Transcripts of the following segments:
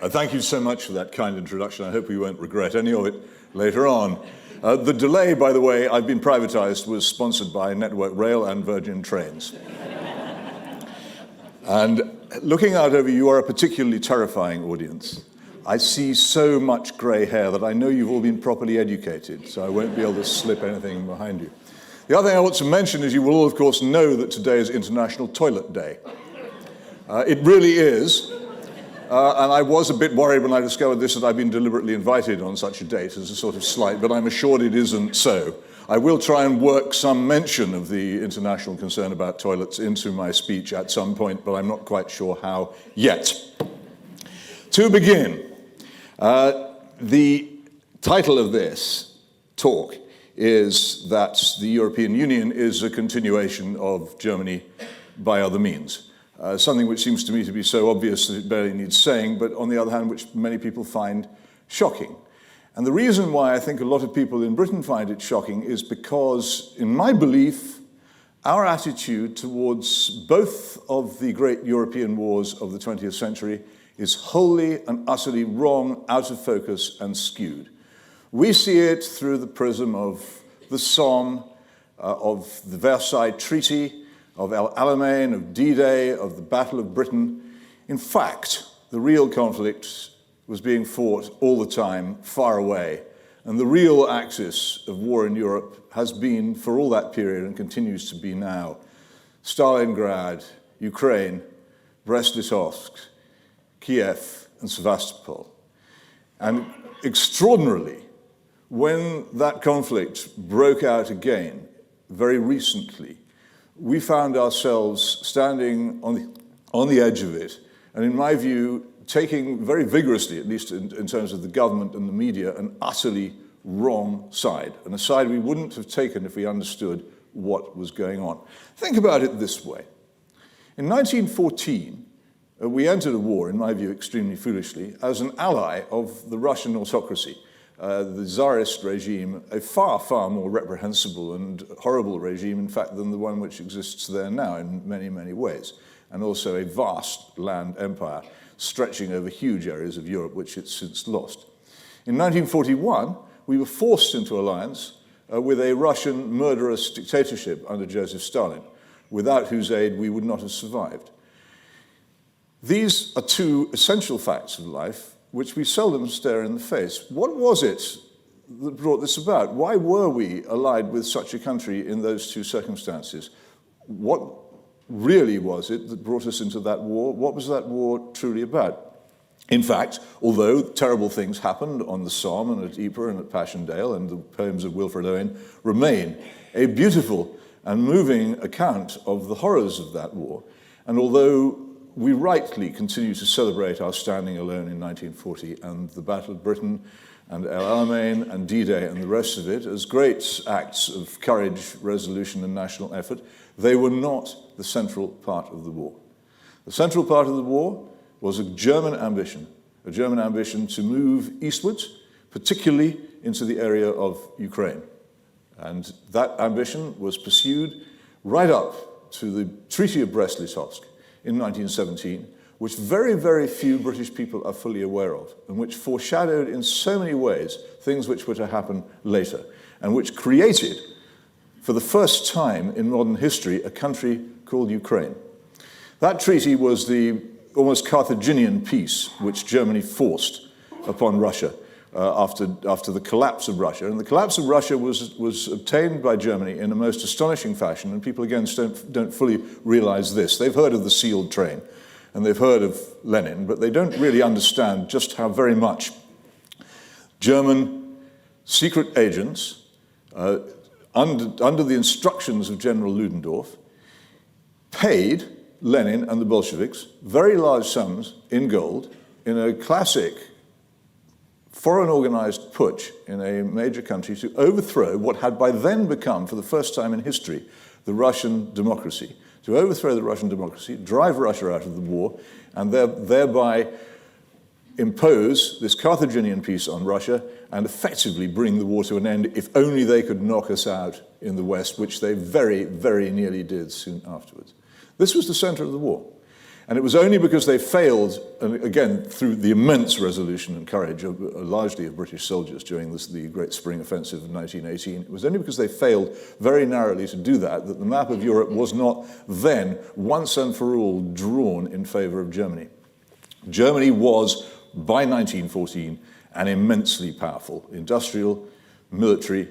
Thank you so much for that kind introduction. I hope we won't regret any of it later on. The delay, by the way, I've been privatized, was sponsored by Network Rail and Virgin Trains. And looking out over you are a particularly terrifying audience. I see so much grey hair that I know you've all been properly educated, so I won't be able to slip anything behind you. The other thing I want to mention is you will all, of course, know that today is International Toilet Day. It really is. And I was a bit worried when I discovered this that I'd been deliberately invited on such a date as a sort of slight, but I'm assured it isn't so. I will try and work some mention of the international concern about toilets into my speech at some point, but I'm not quite sure how yet. To begin, the title of this talk is that the European Union is a continuation of Germany by other means. Something which seems to me to be so obvious that it barely needs saying, but on the other hand, which many people find shocking. And the reason why I think a lot of people in Britain find it shocking is because, in my belief, our attitude towards both of the great European wars of the 20th century is wholly and utterly wrong, out of focus, and skewed. We see it through the prism of the Somme, of the Versailles Treaty, of El Alamein, of D-Day, of the Battle of Britain. In fact, the real conflict was being fought all the time, far away. And the real axis of war in Europe has been, for all that period, and continues to be now, Stalingrad, Ukraine, Brest-Litovsk, Kiev, and Sevastopol. And extraordinarily, when that conflict broke out again, very recently, we found ourselves standing on the edge of it, and in my view, taking very vigorously, at least in terms of the government and the media, an utterly wrong side, and a side we wouldn't have taken if we understood what was going on. Think about it this way. In 1914, we entered a war, in my view, extremely foolishly, as an ally of the Russian autocracy. The Tsarist regime, a far, far more reprehensible and horrible regime, in fact, than the one which exists there now in many, many ways, and also a vast land empire stretching over huge areas of Europe, which it's since lost. In 1941, we were forced into alliance with a Russian murderous dictatorship under Joseph Stalin, without whose aid we would not have survived. These are two essential facts of life which we seldom stare in the face. What was it that brought this about? Why were we allied with such a country in those two circumstances? What really was it that brought us into that war? What was that war truly about? In fact, although terrible things happened on the Somme and at Ypres and at Passchendaele, and the poems of Wilfred Owen remain a beautiful and moving account of the horrors of that war, and although we rightly continue to celebrate our standing alone in 1940 and the Battle of Britain and El Alamein and D-Day and the rest of it as great acts of courage, resolution, and national effort, they were not the central part of the war. The central part of the war was a German ambition to move eastwards, particularly into the area of Ukraine. And that ambition was pursued right up to the Treaty of Brest-Litovsk in 1917, which very, very few British people are fully aware of, and which foreshadowed in so many ways things which were to happen later, and which created, for the first time in modern history, a country called Ukraine. That treaty was the almost Carthaginian peace which Germany forced upon Russia after the collapse of Russia. And the collapse of Russia was obtained by Germany in a most astonishing fashion, and people, again, don't fully realize this. They've heard of the sealed train, and they've heard of Lenin, but they don't really understand just how very much German secret agents, under the instructions of General Ludendorff, paid Lenin and the Bolsheviks very large sums in gold in a classic foreign organized putsch in a major country to overthrow what had by then become, for the first time in history, the Russian democracy. To overthrow the Russian democracy, drive Russia out of the war, and thereby impose this Carthaginian peace on Russia and effectively bring the war to an end, if only they could knock us out in the West, which they very, very nearly did soon afterwards. This was the center of the war. And it was only because they failed, and again, through the immense resolution and courage of, largely of British soldiers during the Great Spring Offensive of 1918, it was only because they failed very narrowly to do that that the map of Europe was not then, once and for all, drawn in favor of Germany. Germany was, by 1914, an immensely powerful industrial, military,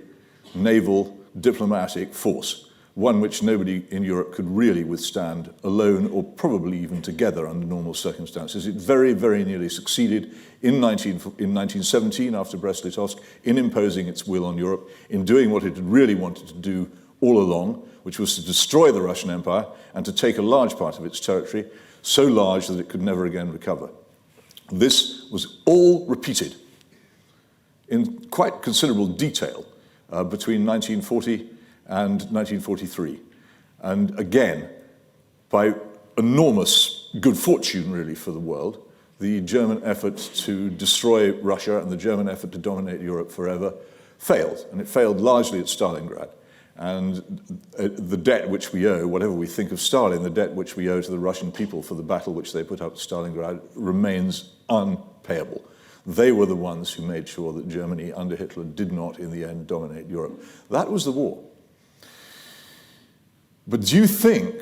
naval, diplomatic force, one which nobody in Europe could really withstand alone or probably even together under normal circumstances. It very, very nearly succeeded in 1917, after Brest-Litovsk, in imposing its will on Europe, in doing what it had really wanted to do all along, which was to destroy the Russian Empire and to take a large part of its territory, so large that it could never again recover. This was all repeated in quite considerable detail between 1940 and 1943. And again, by enormous good fortune, really, for the world, the German effort to destroy Russia and the German effort to dominate Europe forever failed. And it failed largely at Stalingrad. And the debt which we owe, whatever we think of Stalin, the debt which we owe to the Russian people for the battle which they put up at Stalingrad remains unpayable. They were the ones who made sure that Germany under Hitler did not, in the end, dominate Europe. That was the war. But do you think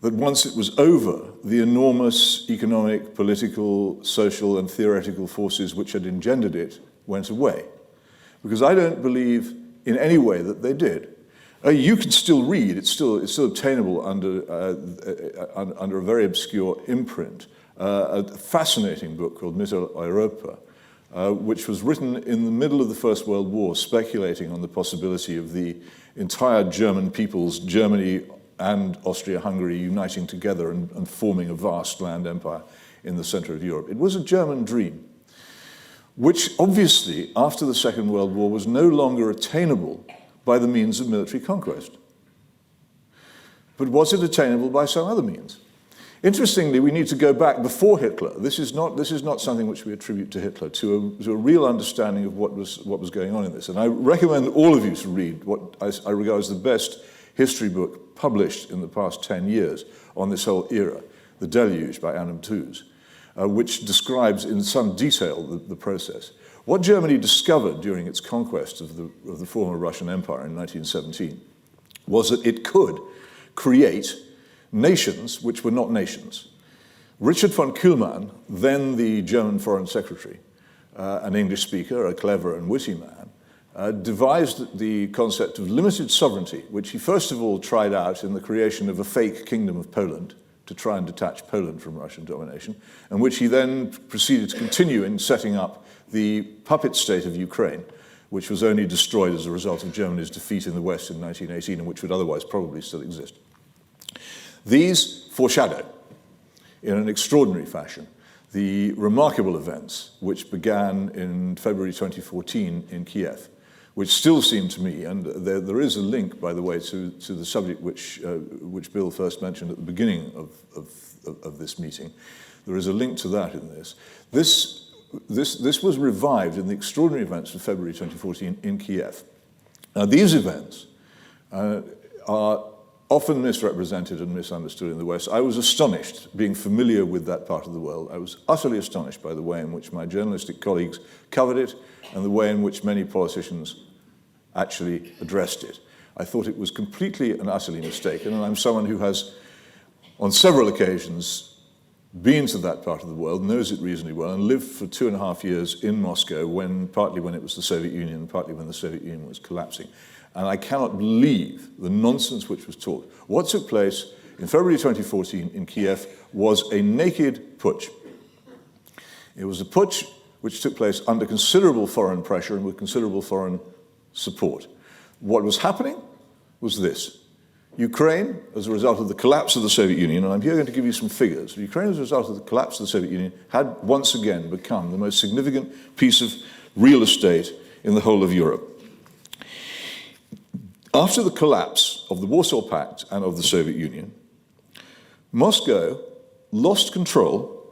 that once it was over, the enormous economic, political, social, and theoretical forces which had engendered it went away? Because I don't believe in any way that they did. You can still read, it's still obtainable under a very obscure imprint, a fascinating book called Mitteleuropa, which was written in the middle of the First World War, speculating on the possibility of the entire German peoples, Germany and Austria-Hungary, uniting together and forming a vast land empire in the center of Europe. It was a German dream, which obviously, after the Second World War, was no longer attainable by the means of military conquest. But was it attainable by some other means? Interestingly, we need to go back before Hitler. This is not something which we attribute to Hitler, to a real understanding of what was going on in this. And I recommend all of you to read what I regard as the best history book published in the past 10 years on this whole era, The Deluge by Annam Tooze, which describes in some detail the process. What Germany discovered during its conquest of the former Russian Empire in 1917 was that it could create nations which were not nations. Richard von Kuhlmann, then the German Foreign Secretary, an English speaker, a clever and witty man, devised the concept of limited sovereignty, which he first of all tried out in the creation of a fake kingdom of Poland to try and detach Poland from Russian domination, and which he then proceeded to continue in setting up the puppet state of Ukraine, which was only destroyed as a result of Germany's defeat in the West in 1918, and which would otherwise probably still exist. These foreshadow, in an extraordinary fashion, the remarkable events which began in February 2014 in Kiev, which still seem to me, and there is a link, by the way, to the subject which Bill first mentioned at the beginning of this meeting. There is a link to that in this. This was revived in the extraordinary events of February 2014 in Kiev. Now, these events are often misrepresented and misunderstood in the West. I was astonished, being familiar with that part of the world. I was utterly astonished by the way in which my journalistic colleagues covered it and the way in which many politicians actually addressed it. I thought it was completely and utterly mistaken, and I'm someone who has, on several occasions, been to that part of the world, knows it reasonably well, and lived for 2.5 years in Moscow, partly when it was the Soviet Union, partly when the Soviet Union was collapsing. And I cannot believe the nonsense which was taught. What took place in February 2014 in Kiev was a naked putsch. It was a putsch which took place under considerable foreign pressure and with considerable foreign support. What was happening was this. Ukraine, as a result of the collapse of the Soviet Union, and I'm here going to give you some figures, Ukraine, as a result of the collapse of the Soviet Union, had once again become the most significant piece of real estate in the whole of Europe. After the collapse of the Warsaw Pact and of the Soviet Union, Moscow lost control,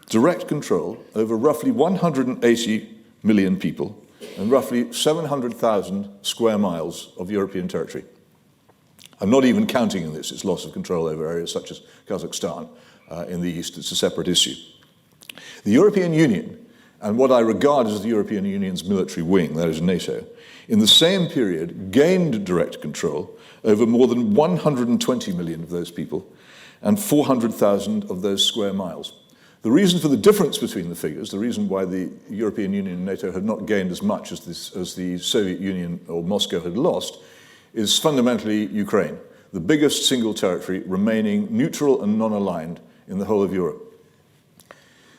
direct control, over roughly 180 million people and roughly 700,000 square miles of European territory. I'm not even counting in this its loss of control over areas such as Kazakhstan in the East. It's a separate issue. The European Union, and what I regard as the European Union's military wing, that is NATO, in the same period gained direct control over more than 120 million of those people and 400,000 of those square miles. The reason for the difference between the figures, the reason why the European Union and NATO had not gained as much as the Soviet Union or Moscow had lost, is fundamentally Ukraine, the biggest single territory remaining neutral and non-aligned in the whole of Europe.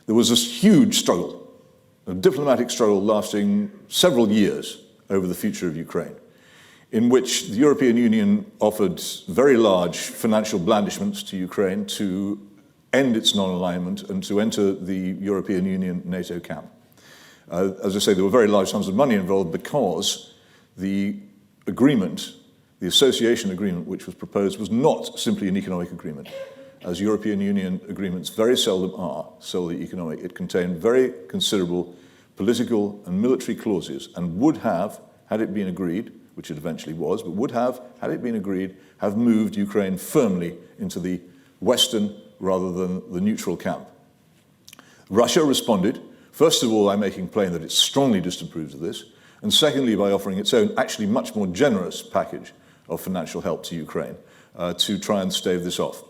There was this huge struggle, a diplomatic struggle lasting several years over the future of Ukraine, in which the European Union offered very large financial blandishments to Ukraine to end its non-alignment and to enter the European Union NATO camp. As I say, there were very large sums of money involved because the agreement, the association agreement which was proposed, was not simply an economic agreement. As European Union agreements very seldom are solely economic. It contained very considerable political and military clauses and would have, had it been agreed, which it eventually was, but would have, had it been agreed, have moved Ukraine firmly into the Western rather than the neutral camp. Russia responded, first of all, by making plain that it strongly disapproves of this, and secondly, by offering its own, actually much more generous package of financial help to Ukraine to try and stave this off.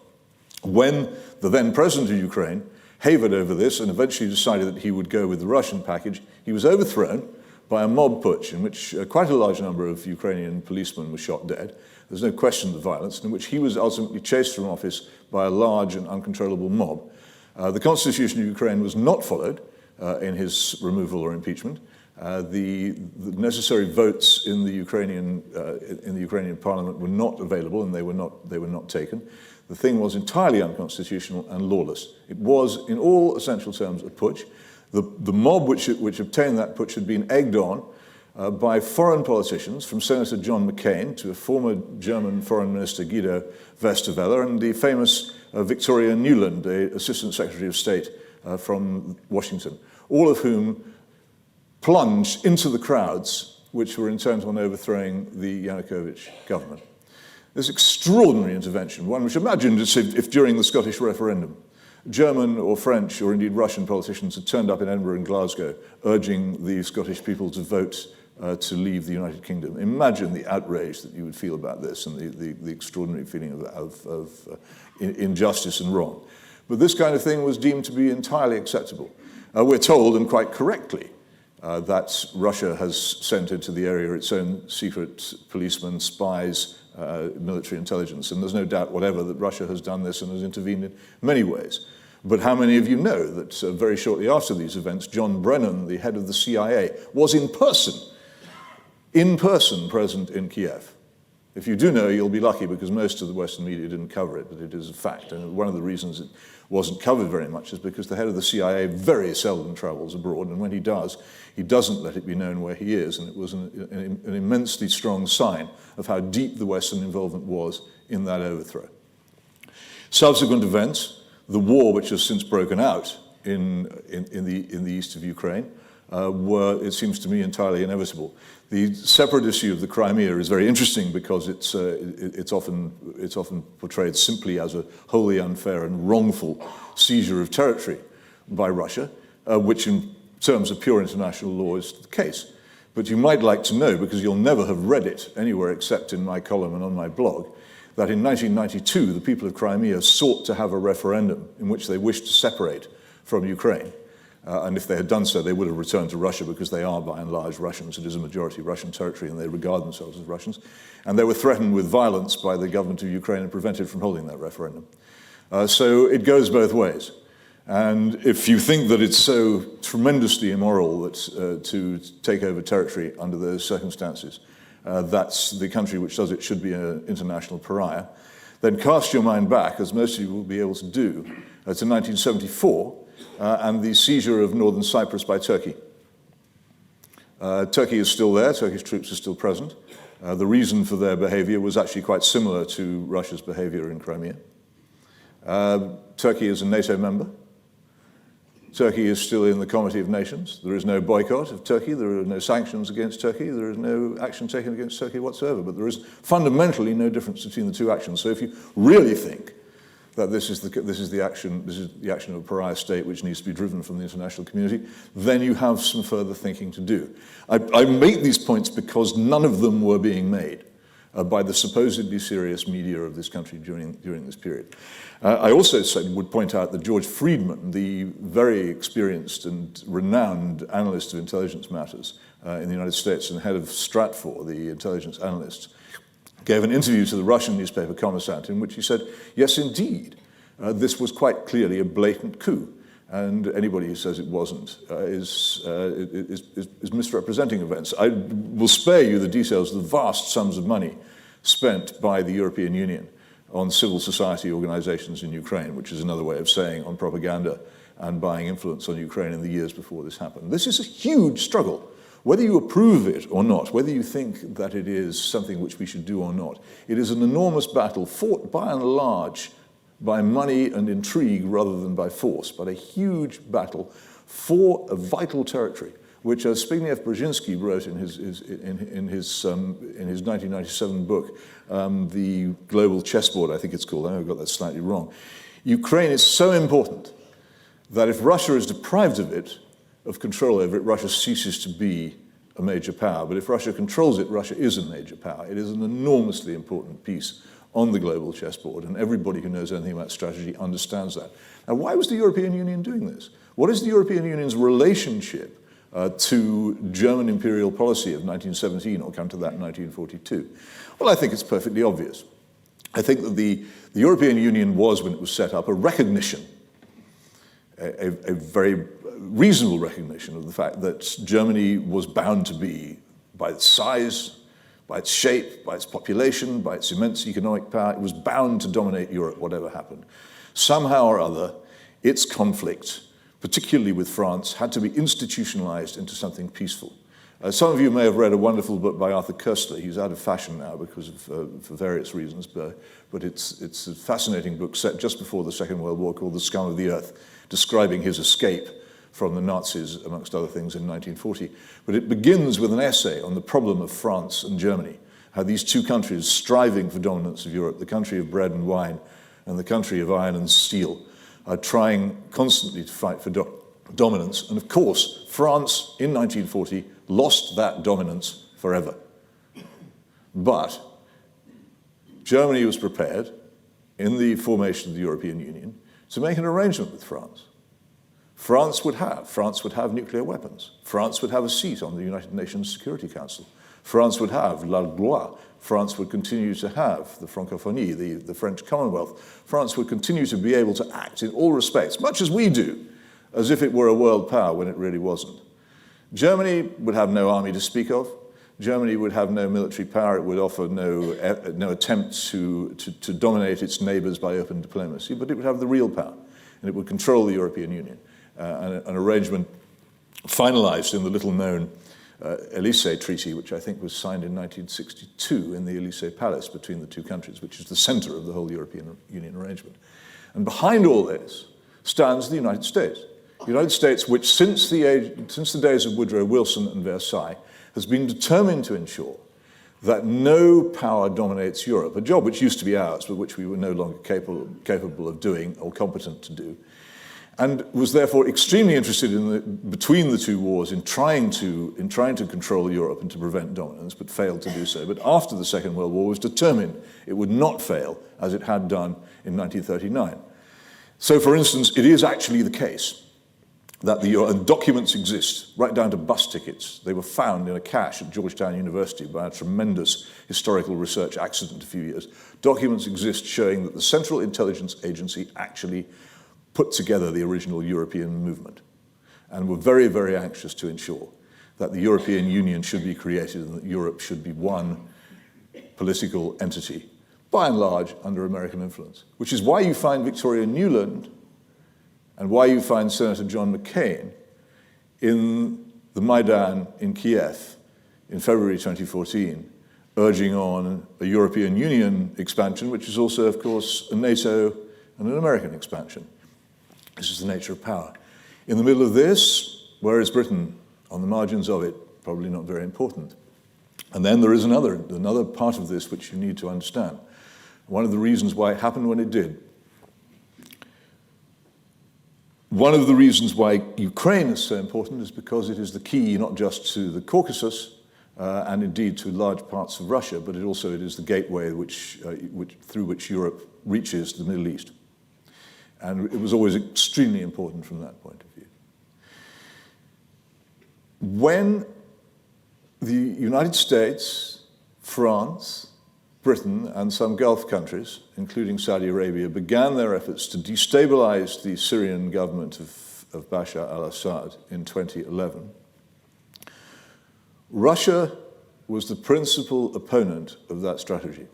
When the then president of Ukraine wavered over this and eventually decided that he would go with the Russian package, he was overthrown by a mob putsch in which quite a large number of Ukrainian policemen were shot dead. There's no question of the violence, in which he was ultimately chased from office by a large and uncontrollable mob. The constitution of Ukraine was not followed in his removal or impeachment. The necessary votes in the Ukrainian parliament were not available, and they were not taken. The thing was entirely unconstitutional and lawless. It was, in all essential terms, a putsch. The mob which obtained that putsch had been egged on by foreign politicians, from Senator John McCain to a former German Foreign Minister Guido Westerwelle and the famous Victoria Nuland, the Assistant Secretary of State from Washington, all of whom plunged into the crowds which were intent on overthrowing the Yanukovych government. This extraordinary intervention, one which imagined if during the Scottish referendum, German or French or indeed Russian politicians had turned up in Edinburgh and Glasgow urging the Scottish people to vote to leave the United Kingdom. Imagine the outrage that you would feel about this and the extraordinary feeling of injustice and wrong. But this kind of thing was deemed to be entirely acceptable. We're told, and quite correctly, that Russia has sent into the area its own secret policemen, spies, military intelligence, and there's no doubt whatever that Russia has done this and has intervened in many ways. But how many of you know that very shortly after these events, John Brennan, the head of the CIA, was in person present in Kiev? If you do know, you'll be lucky, because most of the Western media didn't cover it, but it is a fact. And one of the reasons it wasn't covered very much is because the head of the CIA very seldom travels abroad, and when he does, he doesn't let it be known where he is, and it was an immensely strong sign of how deep the Western involvement was in that overthrow. Subsequent events, the war which has since broken out in the east of Ukraine, were, it seems to me, entirely inevitable. The separate issue of the Crimea is very interesting because it's often portrayed simply as a wholly unfair and wrongful seizure of territory by Russia, which in terms of pure international law is the case. But you might like to know, because you'll never have read it anywhere except in my column and on my blog, that in 1992 the people of Crimea sought to have a referendum in which they wished to separate from Ukraine. And if they had done so, they would have returned to Russia, because they are, by and large, Russians. It is a majority Russian territory, and they regard themselves as Russians. And they were threatened with violence by the government of Ukraine and prevented from holding that referendum. So it goes both ways. And if you think that it's so tremendously immoral that, to take over territory under those circumstances, that's the country which does it should be an international pariah, then cast your mind back, as most of you will be able to do, to 1974, and the seizure of northern Cyprus by Turkey. Turkey is still there, Turkish troops are still present. The reason for their behavior was actually quite similar to Russia's behavior in Crimea. Turkey is a NATO member. Turkey is still in the Committee of Nations. There is no boycott of Turkey. There are no sanctions against Turkey. There is no action taken against Turkey whatsoever. But there is fundamentally no difference between the two actions. So if you really think that this is the action of a pariah state which needs to be driven from the international community, then you have some further thinking to do. I make these points because none of them were being made by the supposedly serious media of this country during this period. I also would point out that George Friedman, the very experienced and renowned analyst of intelligence matters in the United States and head of Stratfor, the intelligence analysts, gave an interview to the Russian newspaper Kommersant in which he said, yes, indeed, this was quite clearly a blatant coup, and anybody who says it wasn't is misrepresenting events. I will spare you the details of the vast sums of money spent by the European Union on civil society organizations in Ukraine, which is another way of saying on propaganda and buying influence on Ukraine in the years before this happened. This is a huge struggle. Whether you approve it or not, whether you think that it is something which we should do or not, it is an enormous battle fought by and large by money and intrigue rather than by force, but a huge battle for a vital territory, which, as Zbigniew wrote in his 1997 book, The Global Chessboard, I think it's called, I got that slightly wrong. Ukraine is so important that if Russia is deprived of control over it, Russia ceases to be a major power. But if Russia controls it, Russia is a major power. It is an enormously important piece on the global chessboard, and everybody who knows anything about strategy understands that. Now, why was the European Union doing this? What is the European Union's relationship to German imperial policy of 1917, or come to that in 1942? Well, I think it's perfectly obvious. I think that the European Union was, when it was set up, a recognition, a very reasonable recognition of the fact that Germany was bound to be, by its size, by its shape, by its population, by its immense economic power, it was bound to dominate Europe, whatever happened. Somehow or other, its conflict, particularly with France, had to be institutionalized into something peaceful. Some of you may have read a wonderful book by Arthur Koestler. He's out of fashion now because of, for various reasons, but it's a fascinating book set just before the Second World War called The Scum of the Earth, describing his escape from the Nazis, amongst other things, in 1940. But it begins with an essay on the problem of France and Germany, how these two countries striving for dominance of Europe, the country of bread and wine and the country of iron and steel, are trying constantly to fight for dominance. And of course, France in 1940 lost that dominance forever. But Germany was prepared, in the formation of the European Union, to make an arrangement with France. France would have nuclear weapons. France would have a seat on the United Nations Security Council. France would have la loi. France would continue to have the francophonie, the French Commonwealth. France would continue to be able to act in all respects, much as we do, as if it were a world power when it really wasn't. Germany would have no army to speak of. Germany would have no military power. It would offer no attempt to dominate its neighbors by open diplomacy, but it would have the real power, and it would control the European Union. An arrangement finalized in the little-known Élysée Treaty, which I think was signed in 1962 in the Élysée Palace between the two countries, which is the center of the whole European Union arrangement. And behind all this stands the United States. The United States, which since the days of Woodrow Wilson and Versailles, has been determined to ensure that no power dominates Europe, a job which used to be ours, but which we were no longer capable of doing or competent to do, and was therefore extremely interested between the two wars in trying to control Europe and to prevent dominance, but failed to do so. But after the Second World War was determined it would not fail as it had done in 1939. So, for instance, it is actually the case that and documents exist, right down to bus tickets. They were found in a cache at Georgetown University by a tremendous historical research accident a few years. Documents exist showing that the Central Intelligence Agency actually put together the original European movement and were very, very anxious to ensure that the European Union should be created and that Europe should be one political entity, by and large under American influence, which is why you find Victoria Nuland and why you find Senator John McCain in the Maidan in Kiev in February 2014, urging on a European Union expansion, which is also, of course, a NATO and an American expansion. This is the nature of power. In the middle of this, where is Britain? On the margins of it, probably not very important. And then there is another part of this which you need to understand. One of the reasons why it happened when it did One of the reasons why Ukraine is so important is because it is the key not just to the Caucasus and indeed to large parts of Russia, but it is the gateway through which Europe reaches the Middle East. And it was always extremely important from that point of view. When the United States, France, Britain, and some Gulf countries, including Saudi Arabia, began their efforts to destabilize the Syrian government of Bashar al-Assad in 2011, Russia was the principal opponent of that strategy.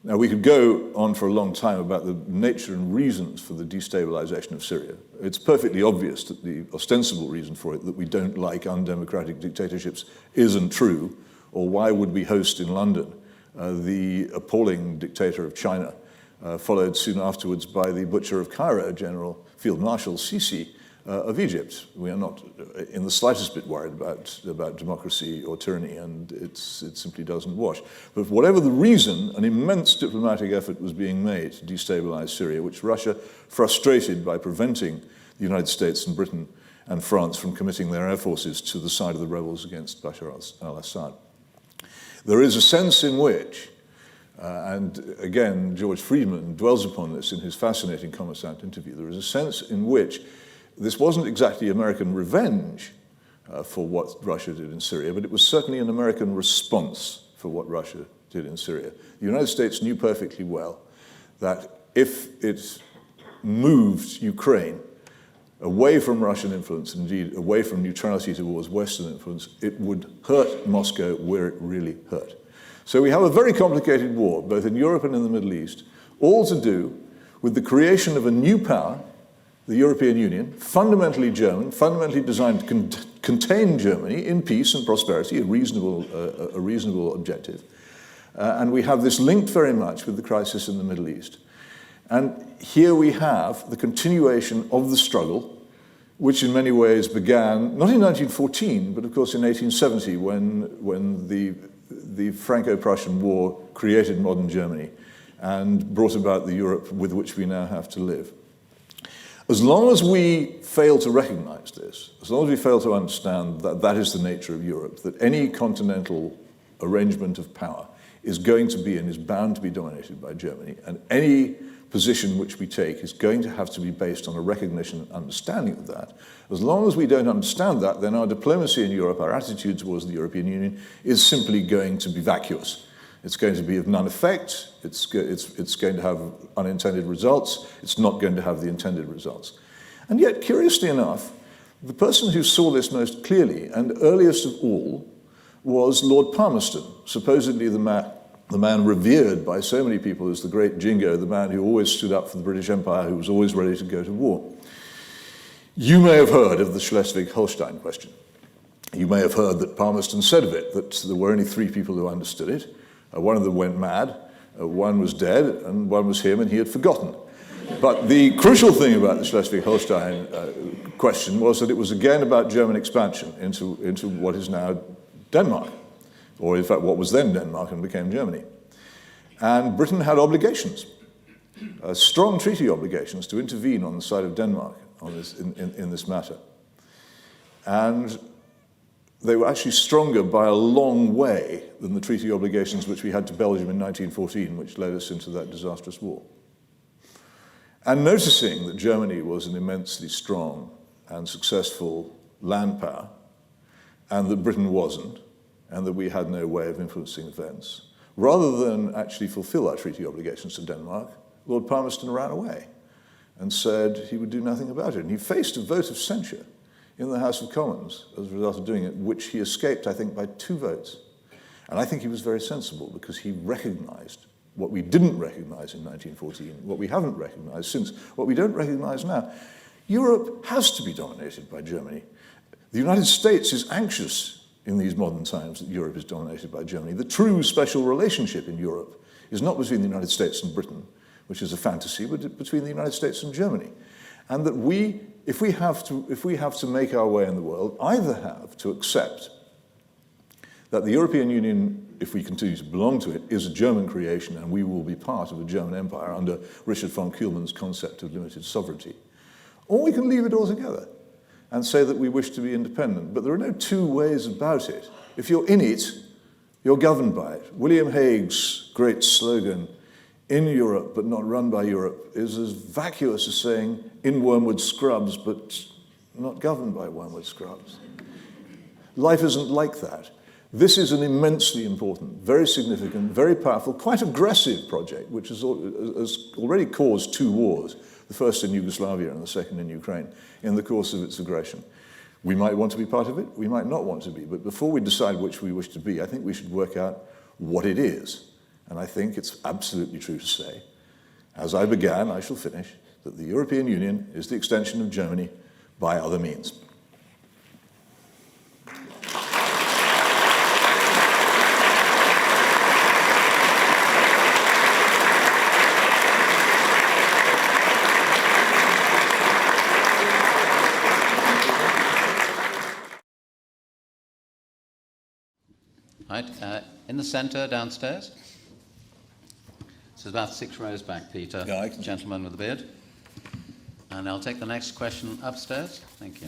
Now, we could go on for a long time about the nature and reasons for the destabilization of Syria. It's perfectly obvious that the ostensible reason for it, that we don't like undemocratic dictatorships, isn't true, or why would we host in London the appalling dictator of China, followed soon afterwards by the butcher of Cairo, General Field Marshal Sisi of Egypt. We are not in the slightest bit worried about democracy or tyranny, and it simply doesn't wash. But for whatever the reason, an immense diplomatic effort was being made to destabilize Syria, which Russia frustrated by preventing the United States and Britain and France from committing their air forces to the side of the rebels against Bashar al-Assad. There is a sense in which, and again, George Friedman dwells upon this in his fascinating Commerçant interview, there is a sense in which this wasn't exactly American revenge for what Russia did in Syria, but it was certainly an American response for what Russia did in Syria. The United States knew perfectly well that if it moved Ukraine away from Russian influence, indeed away from neutrality towards Western influence, it would hurt Moscow where it really hurt. So we have a very complicated war, both in Europe and in the Middle East, all to do with the creation of a new power, the European Union, fundamentally German, fundamentally designed to contain Germany in peace and prosperity, a reasonable objective. And we have this linked very much with the crisis in the Middle East. And here we have the continuation of the struggle, which in many ways began, not in 1914, but of course in 1870, when the Franco-Prussian War created modern Germany and brought about the Europe with which we now have to live. As long as we fail to recognize this, as long as we fail to understand that that is the nature of Europe, that any continental arrangement of power is going to be and is bound to be dominated by Germany, and any position which we take is going to have to be based on a recognition and understanding of that. As long as we don't understand that, then our diplomacy in Europe, our attitude towards the European Union, is simply going to be vacuous. It's going to be of none effect, it's going to have unintended results, it's not going to have the intended results. And yet, curiously enough, the person who saw this most clearly, and earliest of all, was Lord Palmerston, supposedly the man revered by so many people as the great Jingo, the man who always stood up for the British Empire, who was always ready to go to war. You may have heard of the Schleswig-Holstein question. You may have heard that Palmerston said of it that there were only 3 people who understood it. One of them went mad, one was dead, and one was him, and he had forgotten. But the crucial thing about the Schleswig-Holstein question was that it was again about German expansion into what is now Denmark, or in fact what was then Denmark and became Germany. And Britain had obligations, strong treaty obligations to intervene on the side of Denmark on this, in this matter. And they were actually stronger by a long way than the treaty obligations which we had to Belgium in 1914, which led us into that disastrous war. And noticing that Germany was an immensely strong and successful land power, and that Britain wasn't, and that we had no way of influencing events, rather than actually fulfill our treaty obligations to Denmark, Lord Palmerston ran away and said he would do nothing about it. And he faced a vote of censure in the House of Commons as a result of doing it, which he escaped, I think, by 2 votes. And I think he was very sensible because he recognized what we didn't recognize in 1914, what we haven't recognized since, what we don't recognize now. Europe has to be dominated by Germany. The United States is anxious in these modern times that Europe is dominated by Germany. The true special relationship in Europe is not between the United States and Britain, which is a fantasy, but between the United States and Germany. And that if we have to make our way in the world, either have to accept that the European Union, if we continue to belong to it, is a German creation and we will be part of a German empire under Richard von Kuhlmann's concept of limited sovereignty. or we can leave it altogether and say that we wish to be independent. But there are no two ways about it. If you're in it, you're governed by it. William Hague's great slogan, "In Europe but not run by Europe," is as vacuous as saying "in Wormwood Scrubs but not governed by Wormwood Scrubs." Life isn't like that. This is an immensely important, very significant, very powerful, quite aggressive project, which has already caused two wars, the first in Yugoslavia and the second in Ukraine, in the course of its aggression. We might want to be part of it, we might not want to be, but before we decide which we wish to be, I think we should work out what it is. And I think it's absolutely true to say, as I began, I shall finish, that the European Union is the extension of Germany by other means. Right, in the centre, downstairs. So about 6 rows back, Peter. Yeah, Gentleman with the beard. And I'll take the next question upstairs. Thank you.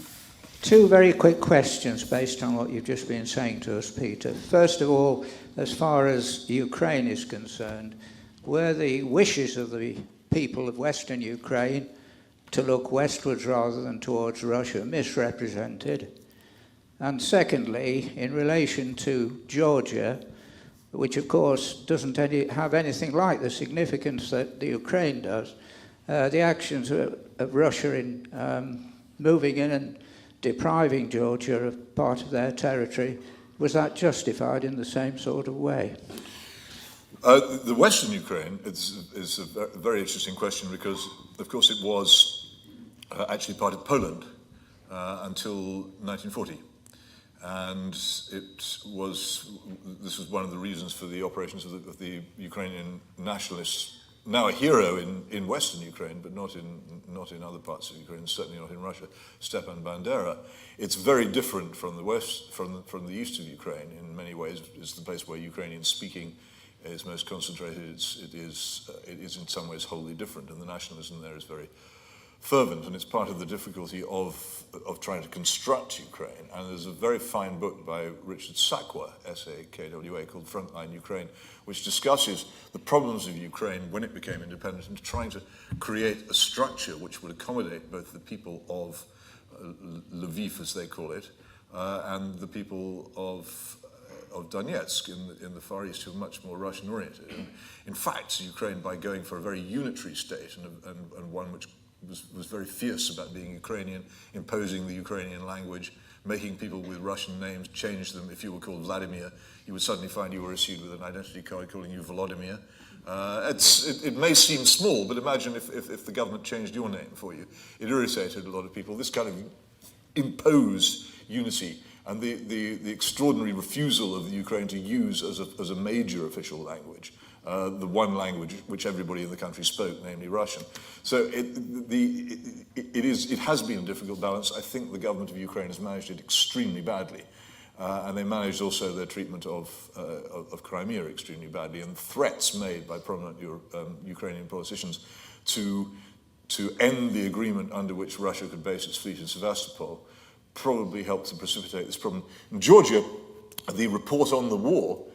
2 very quick questions based on what you've just been saying to us, Peter. First of all, as far as Ukraine is concerned, were the wishes of the people of Western Ukraine to look westwards rather than towards Russia misrepresented? And secondly, in relation to Georgia, which of course doesn't have anything like the significance that the Ukraine does, the actions of Russia in moving in and depriving Georgia of part of their territory, was that justified in the same sort of way? The Western Ukraine is a very interesting question because, of course, it was actually part of Poland until 1940. And this was one of the reasons for the operations of the Ukrainian nationalists, now a hero in Western Ukraine, but not in other parts of Ukraine, certainly not in Russia, Stepan Bandera. It's very different from the west, from the east of Ukraine in many ways. It's the place where Ukrainian speaking is most concentrated. It is in some ways wholly different, and the nationalism there is very fervent, and it's part of the difficulty of trying to construct Ukraine. And there's a very fine book by Richard Sakwa, S-A-K-W-A, called Frontline Ukraine, which discusses the problems of Ukraine when it became independent and trying to create a structure which would accommodate both the people of Lviv, as they call it, and the people of Donetsk in the Far East, who are much more Russian-oriented. And in fact, Ukraine, by going for a very unitary state and one which was very fierce about being Ukrainian, imposing the Ukrainian language, making people with Russian names change them. If you were called Vladimir, you would suddenly find you were issued with an identity card calling you Volodymyr. It may seem small, but imagine if the government changed your name for you. It irritated a lot of people. This kind of imposed unity and the extraordinary refusal of the Ukraine to use as a major official language the one language which everybody in the country spoke, namely Russian. So it has been a difficult balance. I think the government of Ukraine has managed it extremely badly. And they managed also their treatment of Crimea extremely badly, and threats made by prominent Ukrainian politicians to end the agreement under which Russia could base its fleet in Sevastopol probably helped to precipitate this problem. In Georgia, the report on the war,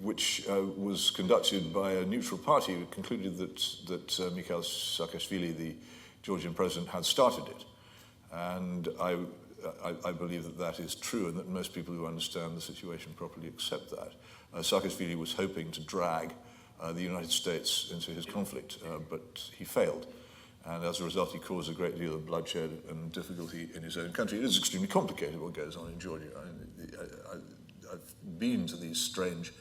which was conducted by a neutral party, concluded that Mikhail Saakashvili, the Georgian president, had started it. And I believe that is true, and that most people who understand the situation properly accept that. Saakashvili was hoping to drag the United States into his conflict, but he failed. And as a result, he caused a great deal of bloodshed and difficulty in his own country. It is extremely complicated what goes on in Georgia. I've been to these strange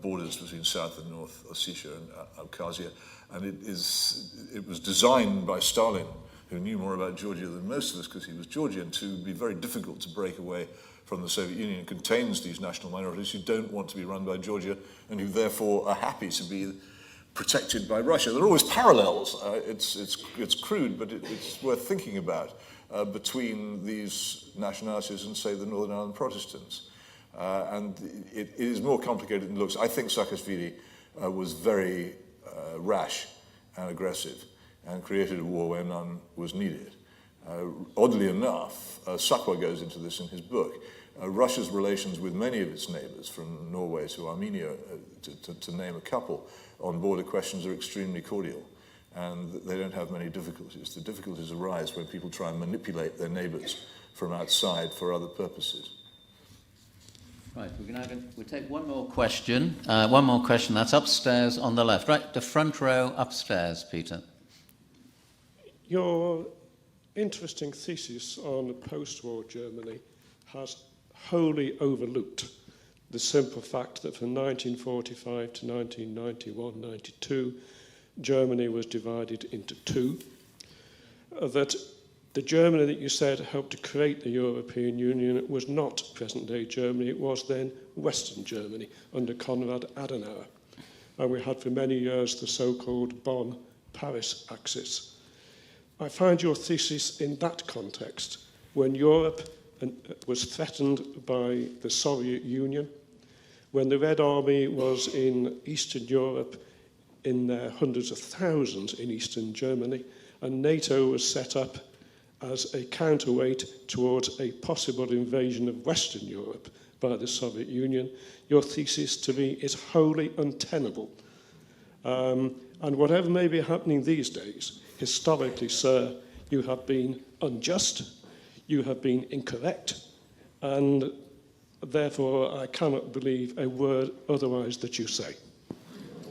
borders between South and North Ossetia and Abkhazia, and it was designed by Stalin, who knew more about Georgia than most of us because he was Georgian, to be very difficult to break away from the Soviet Union. It contains these national minorities who don't want to be run by Georgia and who therefore are happy to be protected by Russia. There are always parallels. It's crude, but it's worth thinking about between these nationalities and, say, the Northern Ireland Protestants. And it is more complicated than it looks. I think Saakashvili was very rash and aggressive. and created a war where none was needed. Oddly enough, Sakwa goes into this in his book. Russia's relations with many of its neighbors, from Norway to Armenia, to name a couple, on border questions are extremely cordial, and they don't have many difficulties. The difficulties arise when people try and manipulate their neighbors from outside for other purposes. Right, we'll take one more question. One more question, that's upstairs on the left. Right, the front row upstairs, Peter. Your interesting thesis on post-war Germany has wholly overlooked the simple fact that from 1945 to 1991-92, Germany was divided into two, that the Germany that you said helped to create the European Union was not present-day Germany, it was then Western Germany under Konrad Adenauer. And we had for many years the so-called Bonn-Paris axis. I find your thesis in that context, when Europe was threatened by the Soviet Union, when the Red Army was in Eastern Europe in their hundreds of thousands in Eastern Germany, and NATO was set up as a counterweight towards a possible invasion of Western Europe by the Soviet Union, your thesis to me is wholly untenable. And whatever may be happening these days, historically, sir, you have been unjust, you have been incorrect, and therefore I cannot believe a word otherwise that you say.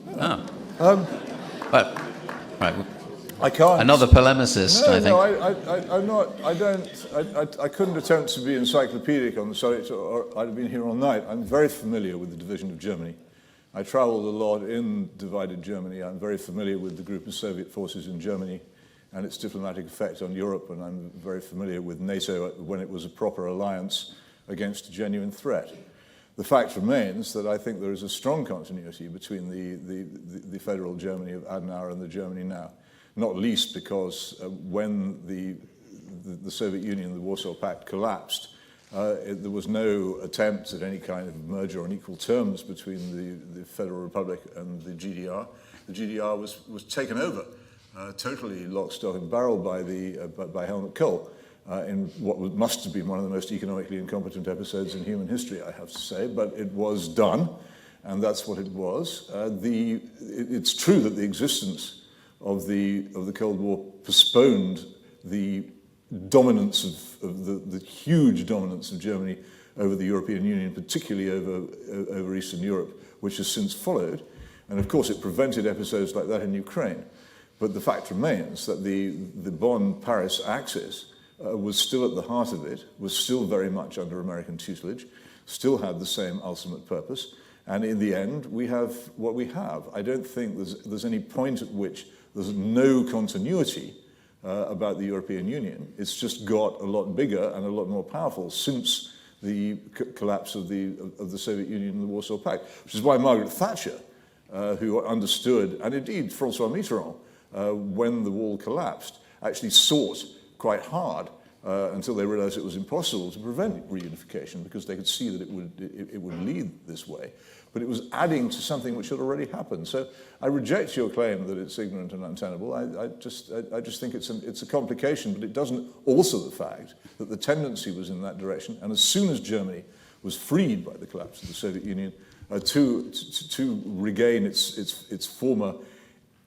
Right. I can't. Another polemicist, I think. No, I'm not. I couldn't attempt to be encyclopedic on the subject, or I'd have been here all night. I'm very familiar with the division of Germany. I traveled a lot in divided Germany. I'm very familiar with the group of Soviet forces in Germany and its diplomatic effect on Europe, and I'm very familiar with NATO when it was a proper alliance against a genuine threat. The fact remains that I think there is a strong continuity between the federal Germany of Adenauer and the Germany now, not least because when the Soviet Union, the Warsaw Pact, collapsed, there was no attempt at any kind of merger on equal terms between the Federal Republic and the GDR. The GDR was taken over, totally lock, stock, and barrel by Helmut Kohl. In what must have been one of the most economically incompetent episodes in human history, I have to say, but it was done, and that's what it was. It's true that the existence of the Cold War postponed the dominance of the huge dominance of Germany over the European Union, particularly over Eastern Europe, which has since followed, and of course it prevented episodes like that in Ukraine. But the fact remains that the Bonn-Paris axis was still at the heart of it, was still very much under American tutelage, still had the same ultimate purpose, and in the end, we have what we have. I don't think there's any point at which there's no continuity about the European Union. It's just got a lot bigger and a lot more powerful since the collapse of the Soviet Union and the Warsaw Pact, which is why Margaret Thatcher, who understood, and indeed Francois Mitterrand, when the wall collapsed, actually sought quite hard until they realized it was impossible to prevent reunification because they could see that it would lead this way. But it was adding to something which had already happened. So I reject your claim that it's ignorant and untenable. I just think it's a complication, but it doesn't alter the fact that the tendency was in that direction. And as soon as Germany was freed by the collapse of the Soviet Union to regain its former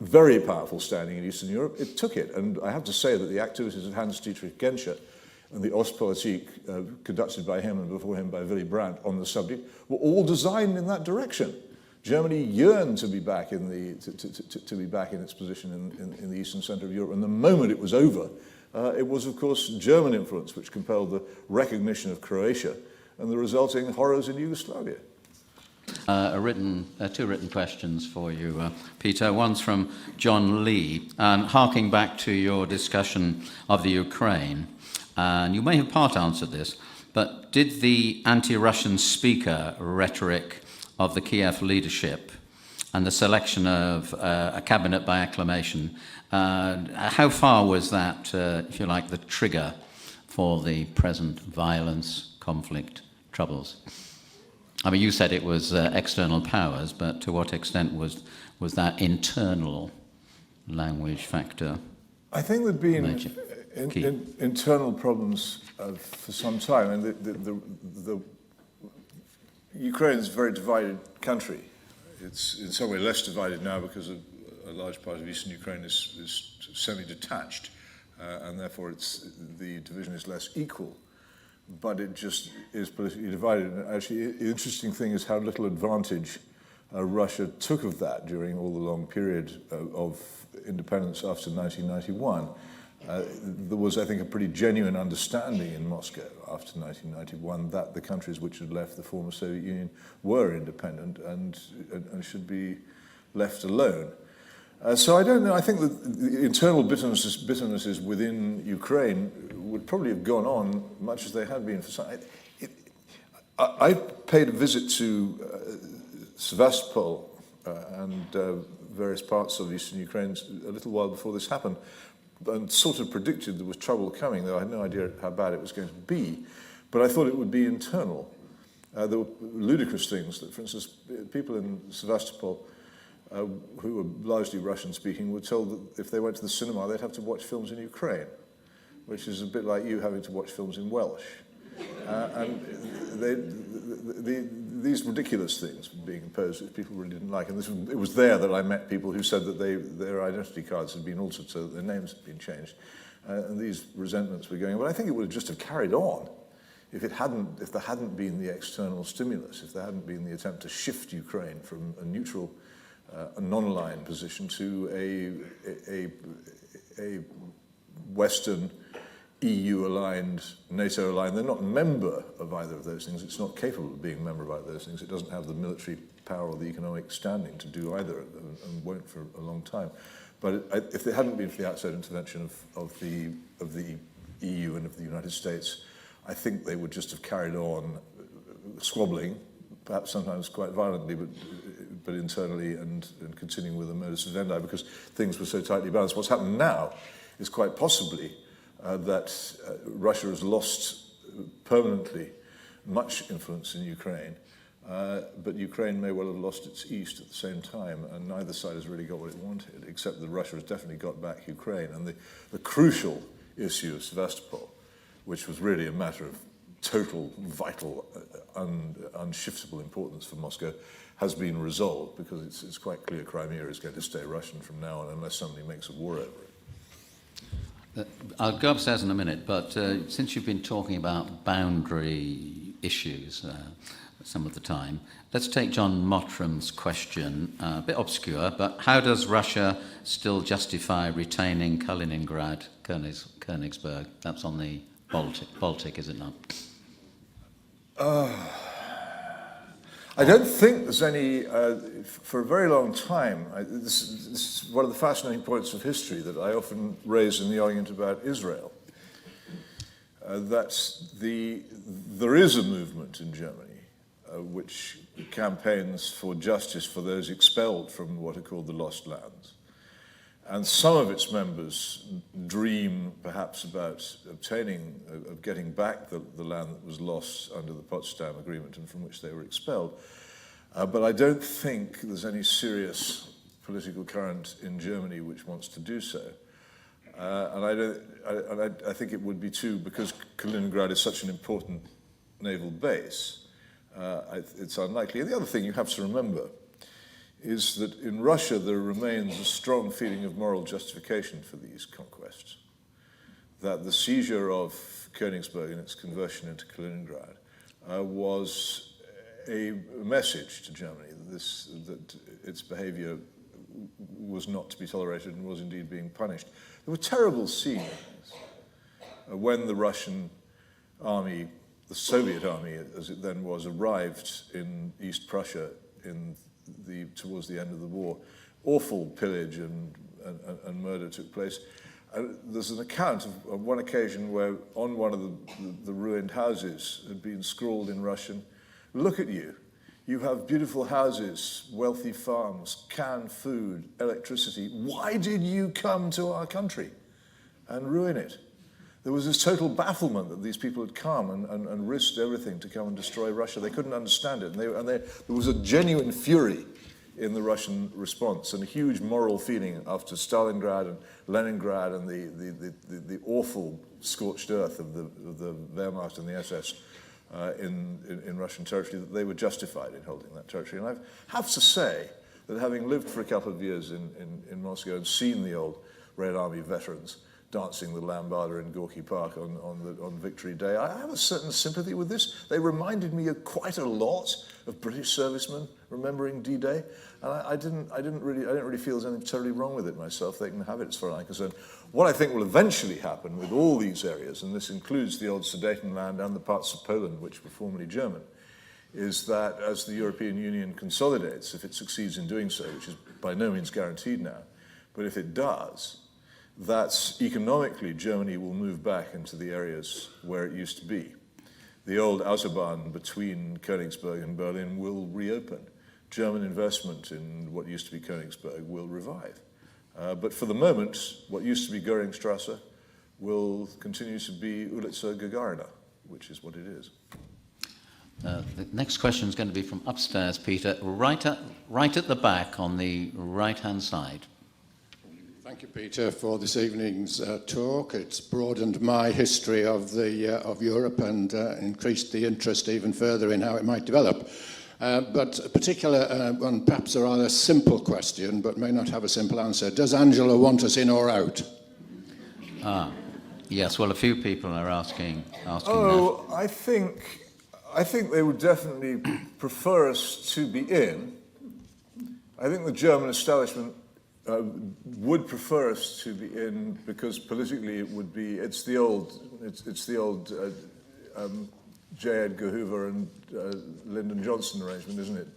very powerful standing in Eastern Europe, it took it. And I have to say that the activities of Hans-Dietrich Genscher and the Ostpolitik conducted by him and before him by Willy Brandt on the subject were all designed in that direction. Germany yearned to be back in its position in the eastern centre of Europe, and the moment it was over, it was of course German influence which compelled the recognition of Croatia and the resulting horrors in Yugoslavia. Two written questions for you, Peter. One's from John Lee, and harking back to your discussion of the Ukraine, and you may have part answered this, but did the anti-Russian speaker rhetoric of the Kiev leadership and the selection of a cabinet by acclamation, how far was that, if you like, the trigger for the present violence, conflict, troubles? I mean, you said it was external powers, but to what extent was that internal language factor I think there'd been Major key. internal problems for some time, and the Ukraine is a very divided country. It's in some way less divided now because a large part of eastern Ukraine is semi-detached, and therefore the division is less equal. But it just is politically divided. And actually, the interesting thing is how little advantage Russia took of that during all the long period of independence after 1991. There was, I think, a pretty genuine understanding in Moscow after 1991 that the countries which had left the former Soviet Union were independent and should be left alone. So I don't know. I think that the internal bitternesses within Ukraine would probably have gone on much as they had been for some. I paid a visit to Sevastopol and various parts of eastern Ukraine a little while before this happened, and sort of predicted there was trouble coming, though I had no idea how bad it was going to be. But I thought it would be internal. There were ludicrous things that, for instance, people in Sevastopol who were largely Russian-speaking were told that if they went to the cinema, they'd have to watch films in Ukraine, which is a bit like you having to watch films in Welsh. These ridiculous things being imposed, which people really didn't like. And it was there that I met people who said that their identity cards had been altered so that their names had been changed. And these resentments were going on. But I think it would have just have carried on if there hadn't been the external stimulus, if there hadn't been the attempt to shift Ukraine from a neutral, a non-aligned position to a Western, EU-aligned, NATO-aligned. They're not a member of either of those things. It's not capable of being a member of either of those things. It doesn't have the military power or the economic standing to do either, and won't for a long time. But if there hadn't been for the outside intervention of the EU and of the United States, I think they would just have carried on squabbling, perhaps sometimes quite violently, but internally and continuing with a modus vivendi because things were so tightly balanced. What's happened now is quite possibly that Russia has lost permanently much influence in Ukraine, but Ukraine may well have lost its east at the same time, and neither side has really got what it wanted, except that Russia has definitely got back Ukraine. And the crucial issue of Sevastopol, which was really a matter of total, vital, unshiftable importance for Moscow, has been resolved because it's quite clear Crimea is going to stay Russian from now on unless somebody makes a war over it. I'll go upstairs in a minute, but since you've been talking about boundary issues some of the time, let's take John Mottram's question, a bit obscure, but how does Russia still justify retaining Kaliningrad, Königsberg? That's on the Baltic, is it not? I don't think there's any, for a very long time, this is one of the fascinating points of history that I often raise in the argument about Israel, that there is a movement in Germany which campaigns for justice for those expelled from what are called the Lost Lands. And some of its members dream perhaps about getting back the land that was lost under the Potsdam Agreement and from which they were expelled. But I don't think there's any serious political current in Germany which wants to do so. And I think it would be too, because Kaliningrad is such an important naval base, it's unlikely. And the other thing you have to remember is that in Russia there remains a strong feeling of moral justification for these conquests. That the seizure of Königsberg and its conversion into Kaliningrad was a message to Germany that its behavior was not to be tolerated and was indeed being punished. There were terrible scenes when the Russian army, the Soviet army as it then was, arrived in East Prussia towards the end of the war. Awful pillage and murder took place. There's an account of one occasion where on one of the ruined houses had been scrawled in Russian, "Look at you. You have beautiful houses, wealthy farms, canned food, electricity. Why did you come to our country and ruin it?" There was this total bafflement that these people had come and risked everything to come and destroy Russia. They couldn't understand it. And there was a genuine fury in the Russian response, and a huge moral feeling after Stalingrad and Leningrad and the awful scorched earth of the Wehrmacht and the SS in Russian territory, that they were justified in holding that territory. And I have to say that having lived for a couple of years in Moscow and seen the old Red Army veterans dancing the lambada in Gorky Park on Victory Day, I have a certain sympathy with this. They reminded me of quite a lot of British servicemen remembering D-Day, and I didn't really feel there's anything terribly wrong with it myself. They can have it as far as I'm concerned. What I think will eventually happen with all these areas, and this includes the old Sudetenland and the parts of Poland which were formerly German, is that as the European Union consolidates, if it succeeds in doing so, which is by no means guaranteed now, but if it does, that's economically Germany will move back into the areas where it used to be. The old Autobahn between Königsberg and Berlin will reopen. German investment in what used to be Königsberg will revive. But for the moment, what used to be Göringstrasse will continue to be Ulica Gagarina, which is what it is. The next question is going to be from upstairs, Peter, right at the back on the right-hand side. Thank you, Peter, for this evening's talk. It's broadened my history of Europe and increased the interest even further in how it might develop. But a particular one, perhaps a rather simple question, but may not have a simple answer. Does Angela want us in or out? Yes. Well, a few people are asking that. Oh, I think they would definitely prefer us to be in. I think the German establishment would prefer us to be in because politically it would be. It's the old J. Edgar Hoover and Lyndon Johnson arrangement, isn't it?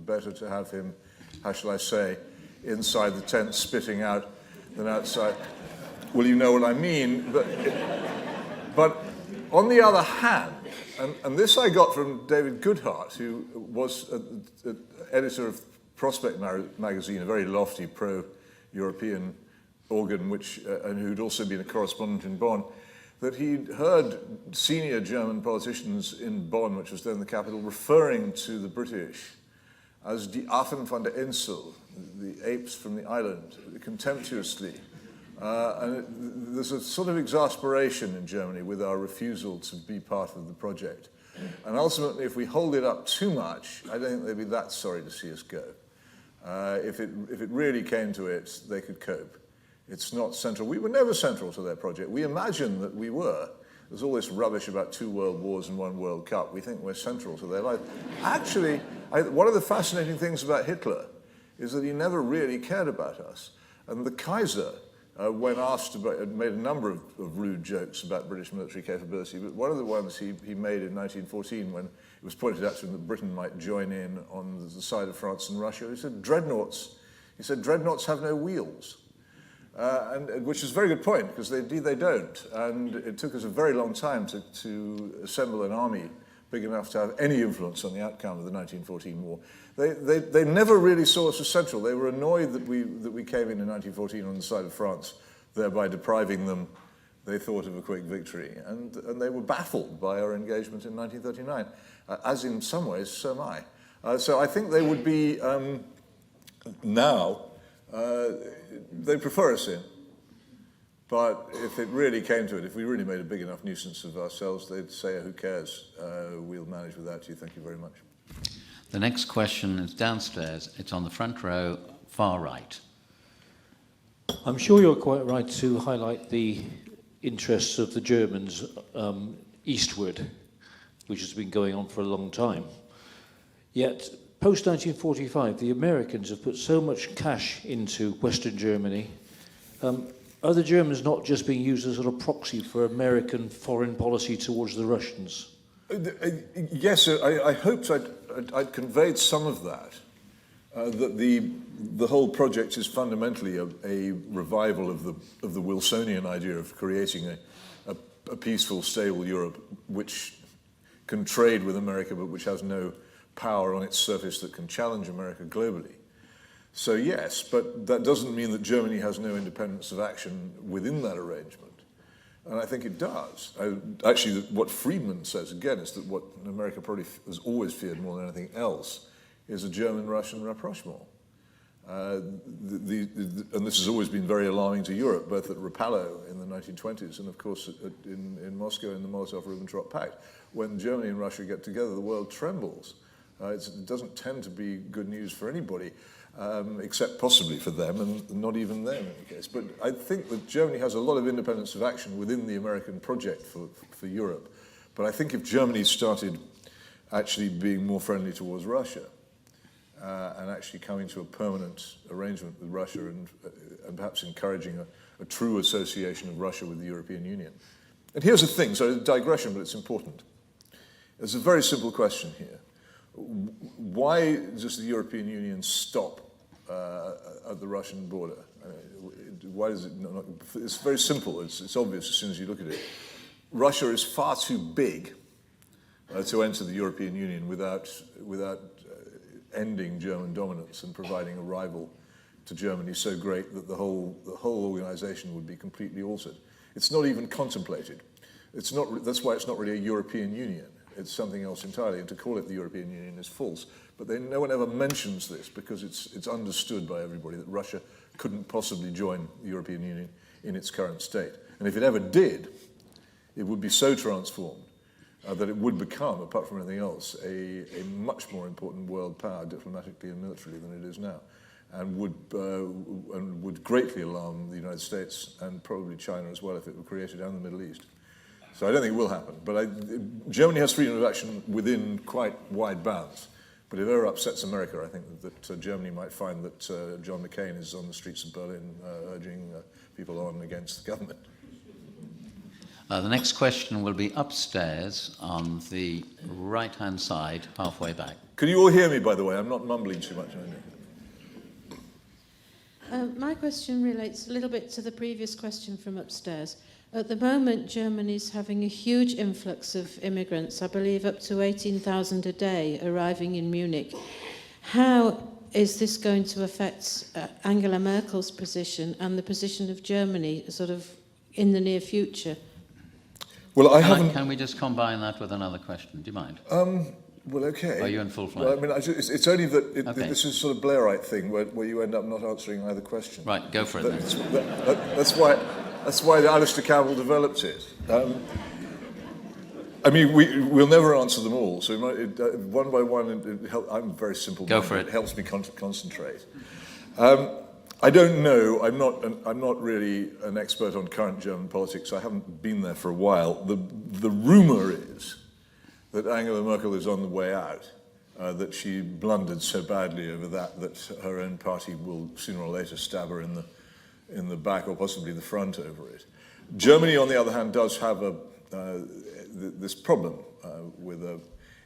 Better to have him, how shall I say, inside the tent spitting out than outside. Well, you know what I mean. But on the other hand, and this I got from David Goodhart, who was editor of Prospect magazine, a very lofty pro-European organ, and who'd also been a correspondent in Bonn, that he'd heard senior German politicians in Bonn, which was then the capital, referring to the British as die Affen von der Insel, the apes from the island, contemptuously. And there's a sort of exasperation in Germany with our refusal to be part of the project. And ultimately, if we hold it up too much, I don't think they'd be that sorry to see us go. If it really came to it, they could cope. It's not central. We were never central to their project. We imagined that we were. There's all this rubbish about 2 world wars and 1 World Cup. We think we're central to their life. Actually, one of the fascinating things about Hitler is that he never really cared about us. And the Kaiser, when asked about, made a number of rude jokes about British military capability, but one of the ones he made in 1914 when it was pointed out to him that Britain might join in on the side of France and Russia, he said, dreadnoughts have no wheels. Which is a very good point, because indeed they don't. And it took us a very long time to assemble an army big enough to have any influence on the outcome of the 1914 war. They never really saw us as central. They were annoyed that we came in 1914 on the side of France, thereby depriving them, they thought, of a quick victory. And they were baffled by our engagement in 1939, as in some ways, so am I. So I think they would be now... they prefer us in, but if it really came to it, if we really made a big enough nuisance of ourselves, they'd say, who cares, we'll manage without you, thank you very much. The next question is downstairs. It's on the front row, far right. I'm sure you're quite right to highlight the interests of the Germans eastward, which has been going on for a long time. Yet, post-1945, the Americans have put so much cash into Western Germany. Are the Germans not just being used as a sort of proxy for American foreign policy towards the Russians? Yes, I hoped I'd conveyed some of that, that the whole project is fundamentally a revival of the Wilsonian idea of creating a peaceful, stable Europe which can trade with America but which has no power on its surface that can challenge America globally. So yes, but that doesn't mean that Germany has no independence of action within that arrangement. And I think it does. Actually, what Friedman says, again, is that what America probably has always feared more than anything else is a German-Russian rapprochement. And this has always been very alarming to Europe, both at Rapallo in the 1920s and, of course, in Moscow in the Molotov-Ribbentrop Pact. When Germany and Russia get together, the world trembles. It doesn't tend to be good news for anybody, except possibly for them, and not even them in any case. But I think that Germany has a lot of independence of action within the American project for Europe. But I think if Germany started actually being more friendly towards Russia, and actually coming to a permanent arrangement with Russia and perhaps encouraging a true association of Russia with the European Union. And here's the thing, so a digression, but it's important. There's a very simple question here. Why does the European Union stop at the Russian border? Why does it not? It's very simple, it's obvious as soon as you look at it. Russia is far too big to enter the European Union without ending German dominance and providing a rival to Germany so great that the whole organization would be completely altered. It's not even contemplated. That's why it's not really a European Union. It's something else entirely, and to call it the European Union is false. But no one ever mentions this because it's understood by everybody that Russia couldn't possibly join the European Union in its current state. And if it ever did, it would be so transformed that it would become, apart from anything else, a much more important world power diplomatically and militarily than it is now, and would greatly alarm the United States and probably China as well if it were created, and the Middle East. So I don't think it will happen. But Germany has freedom of action within quite wide bounds. But if it ever upsets America, I think that Germany might find that John McCain is on the streets of Berlin urging people on against the government. The next question will be upstairs on the right-hand side, halfway back. Can you all hear me, by the way? I'm not mumbling too much. My question relates a little bit to the previous question from upstairs. At the moment, Germany's having a huge influx of immigrants, I believe up to 18,000 a day arriving in Munich. How is this going to affect Angela Merkel's position and the position of Germany sort of in the near future? Well, Can we just combine that with another question? Do you mind? Well, okay. Are you in full flight? Well, I mean, it's only that Okay. this is sort of Blairite thing where you end up not answering either question. Right, go for it then. That's why Alistair Campbell developed it. I mean, we'll never answer them all. So one by one, I'm very simple. Go for it. It helps me concentrate. I don't know. I'm not really an expert on current German politics. I haven't been there for a while. The rumor is that Angela Merkel is on the way out, that she blundered so badly over that her own party will sooner or later stab her in the back or possibly the front over it. Germany, on the other hand, does have this problem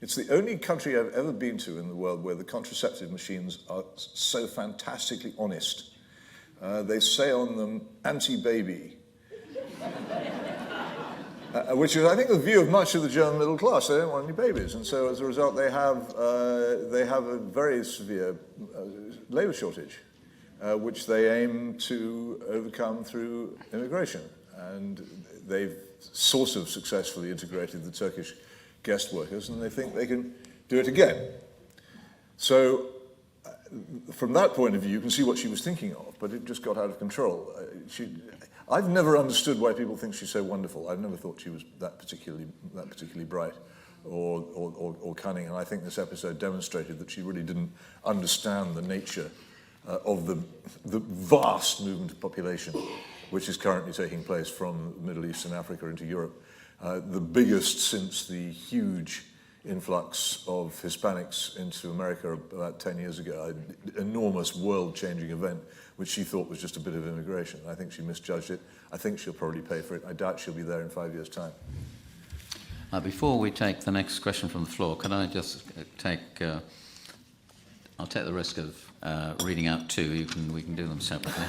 it's the only country I've ever been to in the world where the contraceptive machines are so fantastically honest. They say on them, anti-baby, which is, I think, the view of much of the German middle class. They don't want any babies, and so as a result, they have a very severe labour shortage, which they aim to overcome through immigration. And they've sort of successfully integrated the Turkish guest workers, and they think they can do it again. So from that point of view, you can see what she was thinking of, but it just got out of control. I've never understood why people think she's so wonderful. I've never thought she was that particularly bright or cunning, and I think this episode demonstrated that she really didn't understand the nature of the vast movement of population which is currently taking place from the Middle East and Africa into Europe, the biggest since the huge influx of Hispanics into America about 10 years ago, an enormous world-changing event, which she thought was just a bit of immigration. I think she misjudged it. I think she'll probably pay for it. I doubt she'll be there in 5 years' time. Before we take the next question from the floor, can I just I'll take the risk of reading out two. We can do them separately.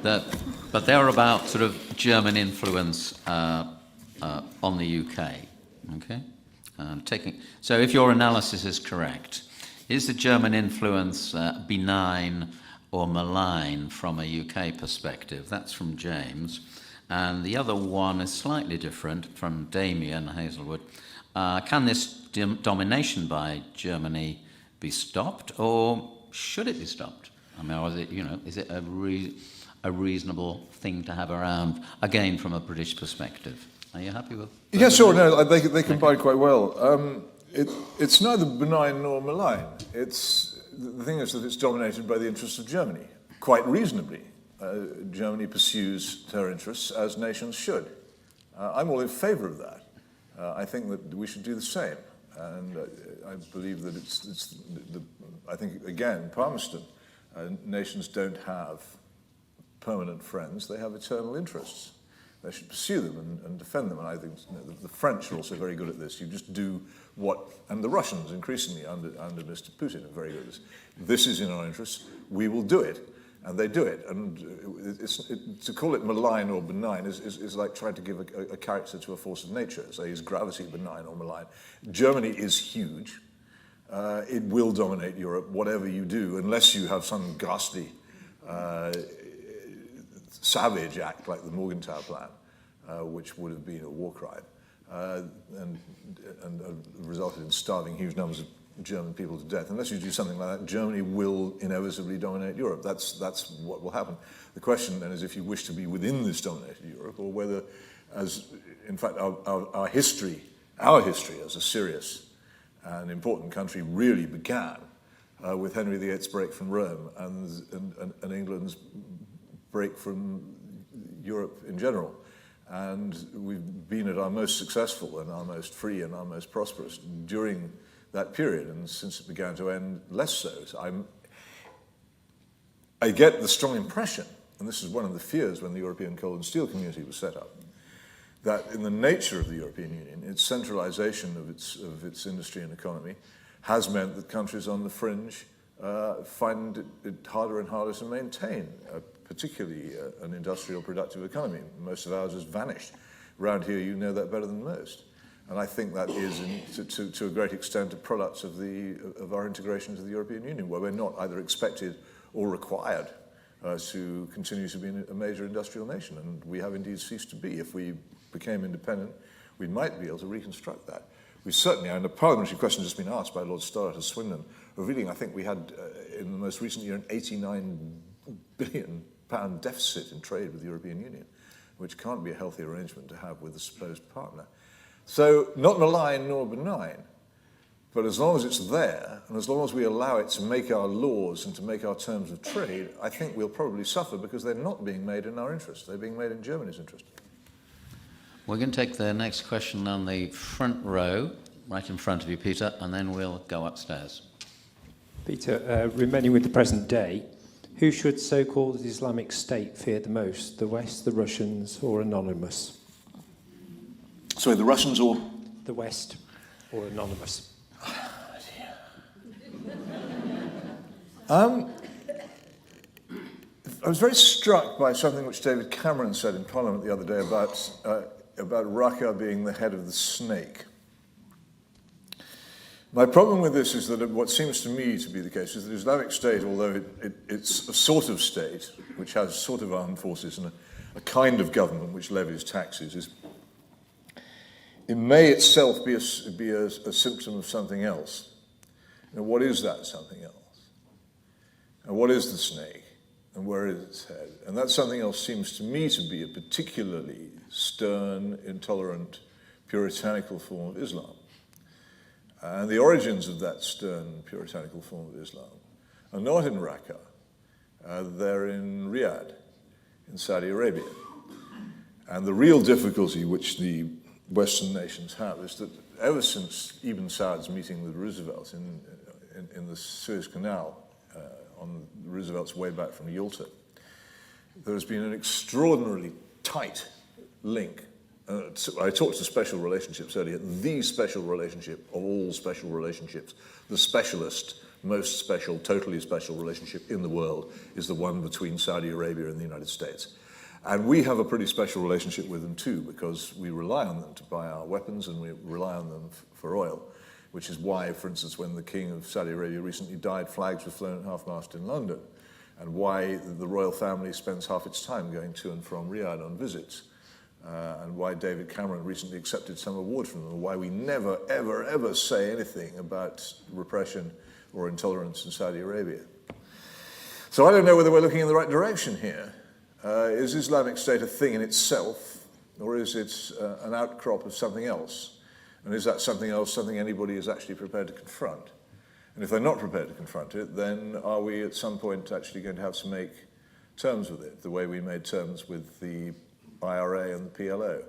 But they're about sort of German influence on the UK. Okay. So if your analysis is correct, is the German influence benign or malign from a UK perspective? That's from James. And the other one is slightly different, from Damien Hazelwood. Can this domination by Germany be stopped, or should it be stopped? I mean, or is it a reasonable thing to have around, again, from a British perspective? Are you happy with that? Yeah, sure. No, they combine quite well. It's neither benign nor malign. The thing is that it's dominated by the interests of Germany, quite reasonably. Germany pursues her interests as nations should. I'm all in favour of that. I think that we should do the same, and I believe that I think, again, Palmerston, nations don't have permanent friends, they have eternal interests. They should pursue them and defend them, and I think the French are also very good at this. You just do and the Russians increasingly under Mr. Putin are very good at this. This is in our interests, we will do it, and they do it. And to call it malign or benign is like trying to give a character to a force of nature. Say, is gravity benign or malign? Germany is huge. It will dominate Europe, whatever you do, unless you have some ghastly savage act like the Morgenthau Plan, which would have been a war crime and resulted in starving huge numbers of German people to death. Unless you do something like that, Germany will inevitably dominate Europe. That's what will happen. The question then is if you wish to be within this dominated Europe, or whether, as in fact our history as a serious and important country really began with Henry VIII's break from Rome and England's break from Europe in general. And we've been at our most successful and our most free and our most prosperous during that period, and since it began to end, less so. I get the strong impression, and this is one of the fears when the European Coal and Steel Community was set up, that in the nature of the European Union, its centralization of its industry and economy has meant that countries on the fringe find it harder and harder to maintain, particularly an industrial productive economy. Most of ours has vanished. Around here, you know that better than most. And I think that is, to a great extent, a product of our integration into the European Union, where we're not either expected or required to continue to be a major industrial nation. And we have indeed ceased to be. If we became independent, we might be able to reconstruct that. We certainly, and a parliamentary question has just been asked by Lord Storrett of Swindon, revealing, I think we had, in the most recent year, an £89 billion deficit in trade with the European Union, which can't be a healthy arrangement to have with a supposed partner. So, not malign nor benign, but as long as it's there, and as long as we allow it to make our laws and to make our terms of trade, I think we'll probably suffer because they're not being made in our interest. They're being made in Germany's interest. We're going to take the next question on the front row, right in front of you, Peter, and then we'll go upstairs. Peter, remaining with the present day, who should so-called Islamic State fear the most, the West, the Russians, or Anonymous? Sorry, the Russians or? The West or Anonymous? I was very struck by something which David Cameron said in Parliament the other day about Raqqa being the head of the snake. My problem with this is that what seems to me to be the case is that Islamic State, although it's a sort of state which has sort of armed forces and a kind of government which levies taxes, it may itself be a symptom of something else. Now, what is that something else? And what is the snake? And where is its head? And that something else seems to me to be a particularly stern, intolerant, puritanical form of Islam. And the origins of that stern, puritanical form of Islam are not in Raqqa. They're in Riyadh, in Saudi Arabia. And the real difficulty which the Western nations have is that ever since Ibn Saad's meeting with Roosevelt in the Suez Canal, on Roosevelt's way back from Yalta, there has been an extraordinarily tight link. I talked to special relationships earlier. The special relationship of all special relationships, the specialist, most special, totally special relationship in the world is the one between Saudi Arabia and the United States. And we have a pretty special relationship with them too, because we rely on them to buy our weapons and we rely on them for oil, which is why, for instance, when the King of Saudi Arabia recently died, flags were flown at half-mast in London, and why the royal family spends half its time going to and from Riyadh on visits, and why David Cameron recently accepted some award from them, and why we never, ever, ever say anything about repression or intolerance in Saudi Arabia. So I don't know whether we're looking in the right direction here. Is Islamic State a thing in itself, or is it an outcrop of something else? And is that something else something anybody is actually prepared to confront? And if they're not prepared to confront it, then are we at some point actually going to have to make terms with it, the way we made terms with the IRA and the PLO?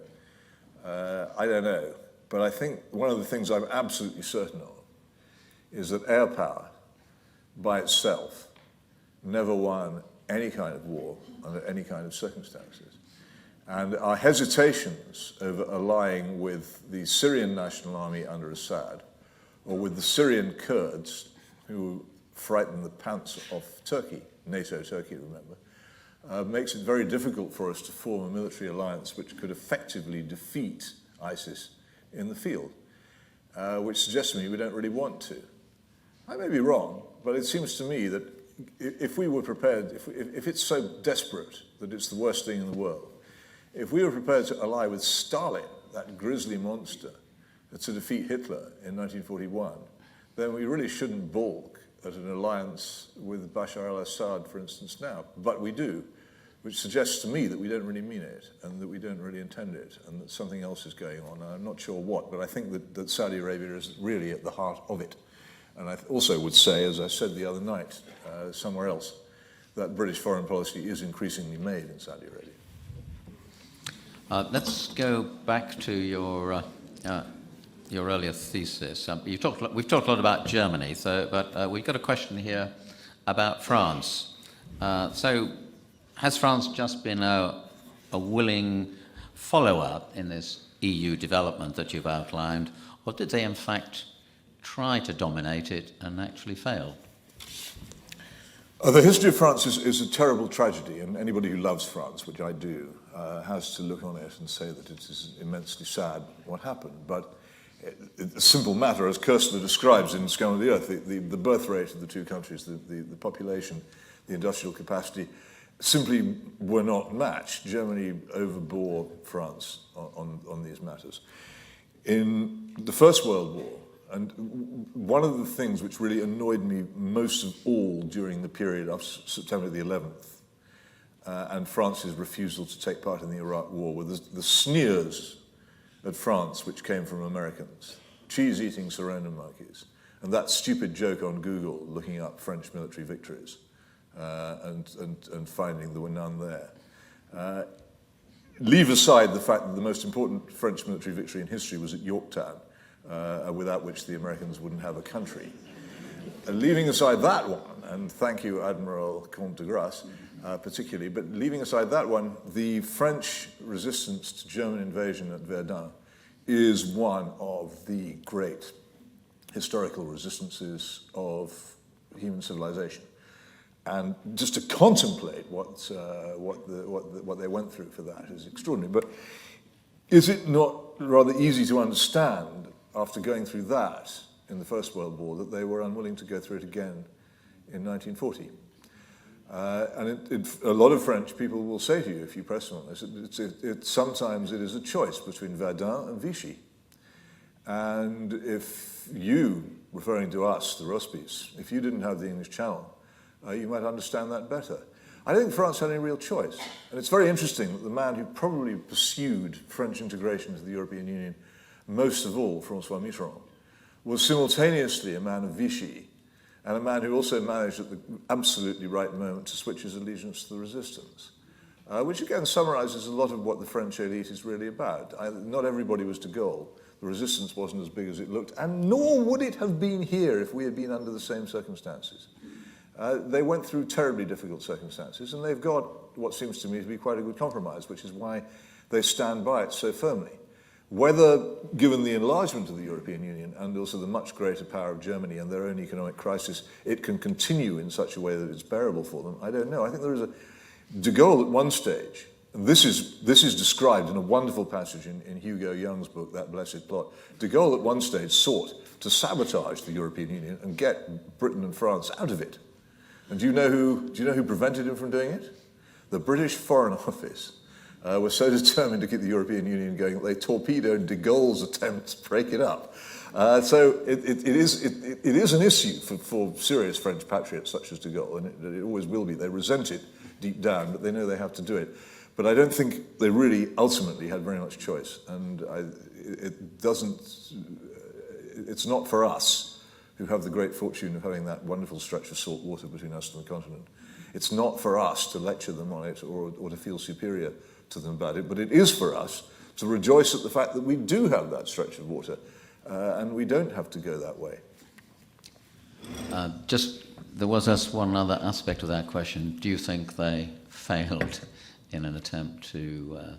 I don't know. But I think one of the things I'm absolutely certain of is that air power by itself never won any kind of war under any kind of circumstances. And our hesitations over allying with the Syrian National Army under Assad, or with the Syrian Kurds, who frightened the pants off Turkey, NATO Turkey, remember, makes it very difficult for us to form a military alliance which could effectively defeat ISIS in the field, which suggests to me we don't really want to. I may be wrong, but it seems to me that if we were prepared, if it's so desperate that it's the worst thing in the world, if we were prepared to ally with Stalin, that grisly monster, to defeat Hitler in 1941, then we really shouldn't balk at an alliance with Bashar al-Assad, for instance, now. But we do, which suggests to me that we don't really mean it, and that we don't really intend it, and that something else is going on. I'm not sure what, but I think that Saudi Arabia is really at the heart of it. And I also would say, as I said the other night, somewhere else, that British foreign policy is increasingly made in Saudi Arabia. Let's go back to your earlier thesis. We've talked a lot about Germany, but we've got a question here about France. So has France just been a willing follower in this EU development that you've outlined, or did they in fact try to dominate it and actually fail? The history of France is a terrible tragedy, and anybody who loves France, which I do, has to look on it and say that it is immensely sad what happened. But a simple matter, as Koestler describes in Scum of the Earth, the birth rate of the two countries, the population, the industrial capacity, simply were not matched. Germany overbore France on these matters. In the First World War, and one of the things which really annoyed me most of all during the period of September the 11th and France's refusal to take part in the Iraq War were the sneers at France which came from Americans, cheese-eating Serona monkeys, and that stupid joke on Google looking up French military victories and finding there were none there. Leave aside the fact that the most important French military victory in history was at Yorktown, without which the Americans wouldn't have a country. Leaving aside that one, and thank you, Admiral Comte de Grasse, particularly, but leaving aside that one, the French resistance to German invasion at Verdun is one of the great historical resistances of human civilization. And just to contemplate what they went through for that is extraordinary. But is it not rather easy to understand, after going through that in the First World War, that they were unwilling to go through it again in 1940? And a lot of French people will say to you, if you press them on this, sometimes it is a choice between Verdun and Vichy. And if you, referring to us, the Rospies, if you didn't have the English Channel, you might understand that better. I don't think France had any real choice. And it's very interesting that the man who probably pursued French integration into the European Union most of all, François Mitterrand, was simultaneously a man of Vichy and a man who also managed at the absolutely right moment to switch his allegiance to the resistance, which again summarizes a lot of what the French elite is really about. Not everybody was de Gaulle. The resistance wasn't as big as it looked, and nor would it have been here if we had been under the same circumstances. They went through terribly difficult circumstances, and they've got what seems to me to be quite a good compromise, which is why they stand by it so firmly. Whether, given the enlargement of the European Union and also the much greater power of Germany and their own economic crisis, it can continue in such a way that it's bearable for them, I don't know. I think there is de Gaulle at one stage, and this is described in a wonderful passage in Hugo Young's book, That Blessed Plot. De Gaulle at one stage sought to sabotage the European Union and get Britain and France out of it. And do you know who prevented him from doing it? The British Foreign Office were so determined to keep the European Union going that they torpedoed de Gaulle's attempt to break it up. So it is an issue for serious French patriots such as de Gaulle, and it always will be. They resent it deep down, but they know they have to do it. But I don't think they really ultimately had very much choice, and it's not for us who have the great fortune of having that wonderful stretch of salt water between us and the continent. It's not for us to lecture them on it or to feel superior to them about it, but it is for us to rejoice at the fact that we do have that stretch of water, and we don't have to go that way. There was one other aspect of that question. Do you think they failed in an attempt to,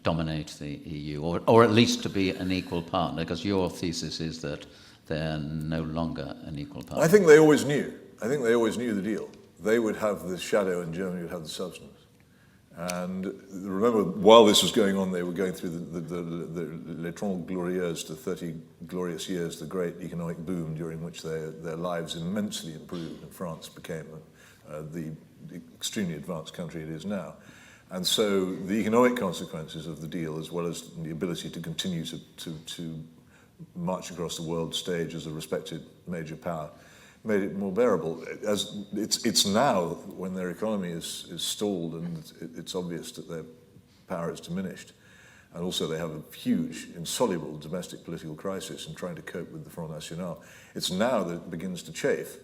dominate the EU, or at least to be an equal partner? Because your thesis is that they're no longer an equal partner. I think they always knew. I think they always knew the deal. They would have the shadow and Germany would have the substance. And remember, while this was going on, they were going through the Les 30 Glorieuses, the 30 glorious years, the great economic boom during which their lives immensely improved, and France became the extremely advanced country it is now. And so the economic consequences of the deal, as well as the ability to continue to march across the world stage as a respected major power, made it more bearable. As it's now, when their economy is stalled and it's obvious that their power is diminished, and also they have a huge, insoluble domestic political crisis in trying to cope with the Front National. It's now that it begins to chafe,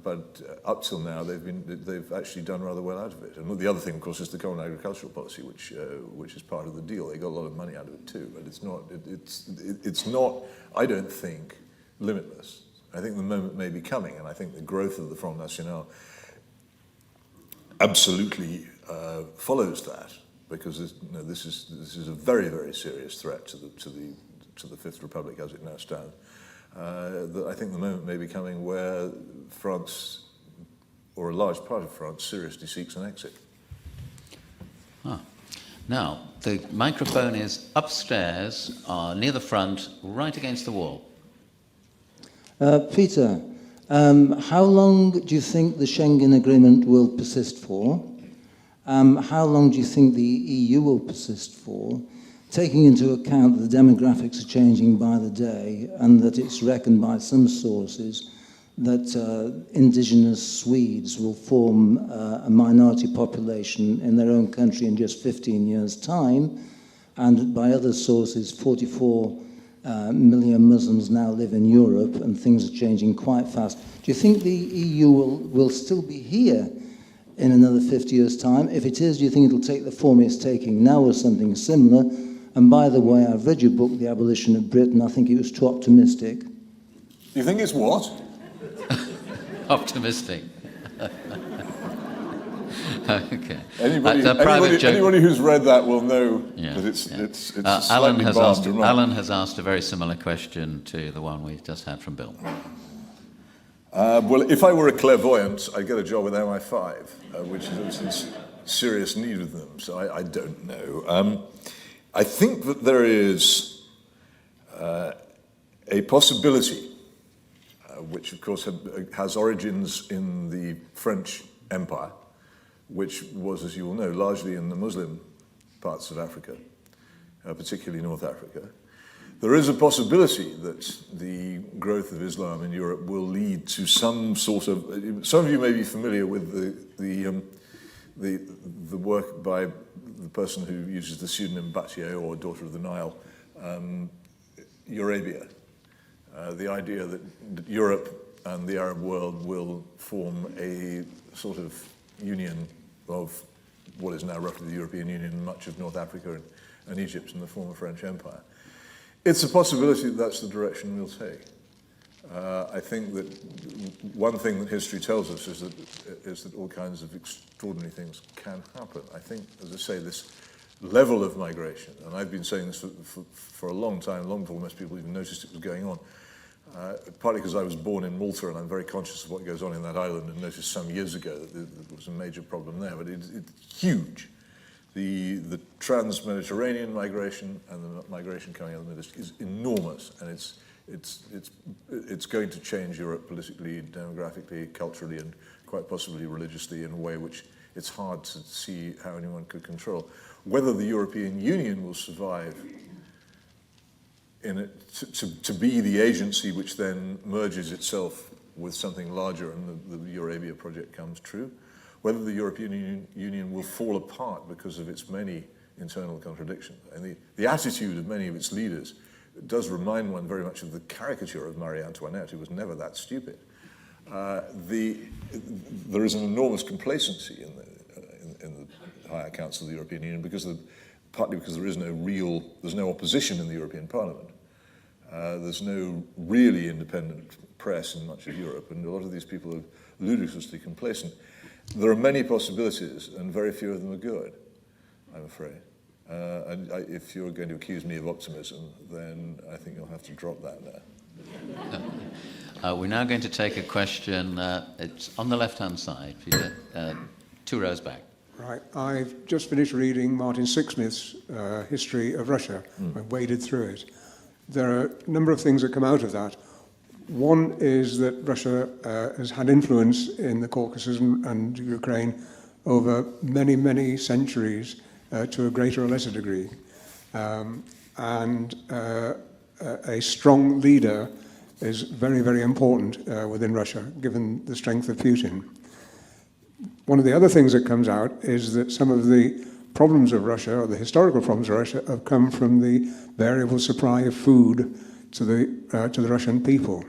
but up till now they've actually done rather well out of it. And the other thing, of course, is the common agricultural policy, which is part of the deal. They got a lot of money out of it too, but it's not. I don't think limitless. I think the moment may be coming, and I think the growth of the Front National absolutely follows that, because this is a very, very serious threat to the Fifth Republic as it now stands. I think the moment may be coming where France, or a large part of France, seriously seeks an exit. Now, the microphone is upstairs, near the front, right against the wall. Peter, how long do you think the Schengen Agreement will persist for? How long do you think the EU will persist for, taking into account that the demographics are changing by the day, and that it's reckoned by some sources that indigenous Swedes will form a minority population in their own country in just 15 years' time, and by other sources 44 million Muslims now live in Europe, and things are changing quite fast. Do you think the EU will still be here in another 50 years' time? If it is, do you think it'll take the form it's taking now or something similar? And by the way, I've read your book, The Abolition of Britain. I think it was too optimistic. You think it's what? Optimistic. Okay. Anybody who's read that will know that it's a slightly bastard remark. Alan has asked a very similar question to the one we've just had from Bill. Well, if I were a clairvoyant, I'd get a job with MI5, which is in serious need of them, so I don't know. I think that there is a possibility, which of course has origins in the French Empire, which was, as you all know, largely in the Muslim parts of Africa, particularly North Africa. There is a possibility that the growth of Islam in Europe will lead to some sort of... Some of you may be familiar with the work by the person who uses the pseudonym Batier, or Daughter of the Nile, Eurabia. The idea that Europe and the Arab world will form a sort of union of what is now roughly the European Union and much of North Africa and Egypt and the former French Empire. It's a possibility that that's the direction we'll take. I think that one thing that history tells us is that all kinds of extraordinary things can happen. I think, as I say, this level of migration, and I've been saying this for a long time, long before most people even noticed it was going on, partly because I was born in Malta and I'm very conscious of what goes on in that island, and noticed some years ago that there was a major problem there, but it's huge. The trans-Mediterranean migration and the migration coming out of the Middle East is enormous, and it's going to change Europe politically, demographically, culturally, and quite possibly religiously in a way which it's hard to see how anyone could control. Whether the European Union will survive in it to be the agency which then merges itself with something larger and the Eurabia project comes true, whether the European Union will fall apart because of its many internal contradictions. And the attitude of many of its leaders does remind one very much of the caricature of Marie Antoinette, who was never that stupid. There is an enormous complacency in the Higher Council of the European Union partly because there's no opposition in the European Parliament. There's no really independent press in much of Europe, and a lot of these people are ludicrously complacent. There are many possibilities, and very few of them are good, I'm afraid. If you're going to accuse me of optimism, then I think you'll have to drop that now. We're now going to take a question. It's on the left-hand side, Peter, 2 rows back. Right. I've just finished reading Martin Sixsmith's History of Russia. I've waded through it. There are a number of things that come out of that. One is that Russia has had influence in the Caucasus and Ukraine over many, many centuries to a greater or lesser degree. And a strong leader is very, very important within Russia, given the strength of Putin. One of the other things that comes out is that some of the problems of Russia, or the historical problems of Russia, have come from the variable supply of food to the Russian people.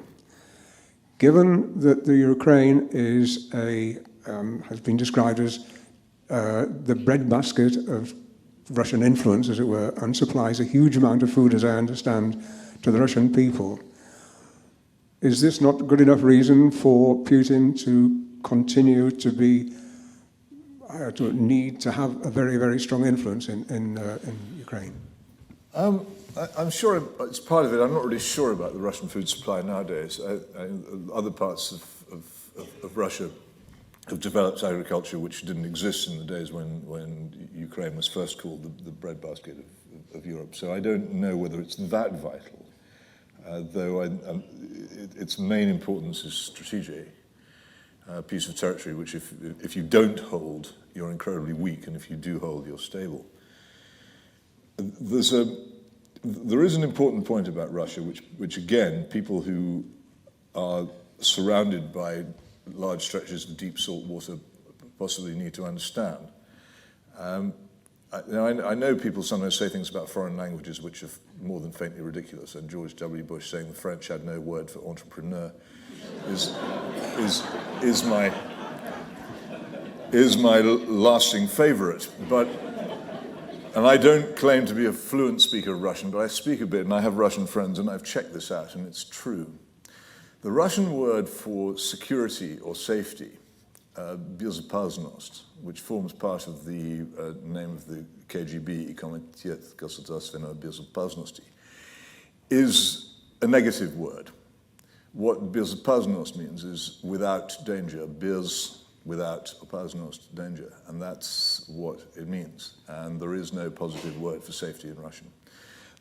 Given that the Ukraine is has been described as the breadbasket of Russian influence, as it were, and supplies a huge amount of food, as I understand, to the Russian people, is this not good enough reason for Putin to continue to need to have a very, very strong influence in Ukraine? I'm sure it's part of it. I'm not really sure about the Russian food supply nowadays. Other parts of Russia have developed agriculture which didn't exist in the days when Ukraine was first called the breadbasket of Europe. So I don't know whether it's that vital, though its main importance is strategic. A piece of territory which if you don't hold, you're incredibly weak, and if you do hold, you're stable. There is an important point about Russia, which again, people who are surrounded by large stretches of deep salt water possibly need to understand. I know people sometimes say things about foreign languages which are more than faintly ridiculous, and George W. Bush saying the French had no word for entrepreneur is my lasting favourite. And I don't claim to be a fluent speaker of Russian, but I speak a bit, and I have Russian friends, and I've checked this out, and it's true. The Russian word for security or safety, безопасность, which forms part of the name of the KGB, Комитет государственной безопасности, is a negative word. What безопасность means is without danger, without opasnost, danger, and that's what it means. And there is no positive word for safety in Russian.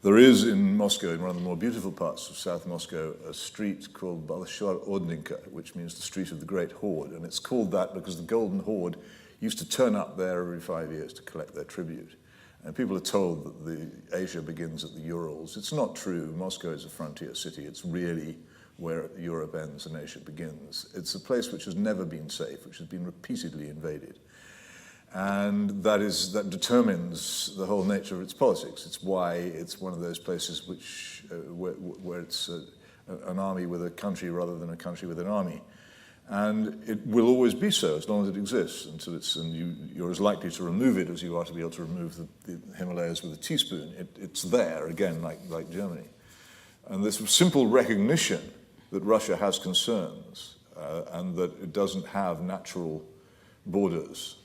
There is in Moscow, in one of the more beautiful parts of South Moscow, a street called Balashar Ordninka, which means the street of the Great Horde, and it's called that because the Golden Horde used to turn up there every 5 years to collect their tribute. And people are told that Asia begins at the Urals. It's not true. Moscow is a frontier city. It's really where Europe ends and Asia begins. It's a place which has never been safe, which has been repeatedly invaded. And that determines the whole nature of its politics. It's why it's one of those places where it's an army with a country rather than a country with an army. And it will always be so as long as it exists, and you're as likely to remove it as you are to be able to remove the Himalayas with a teaspoon. It's there, again, like Germany. And this simple recognition that Russia has concerns and that it doesn't have natural borders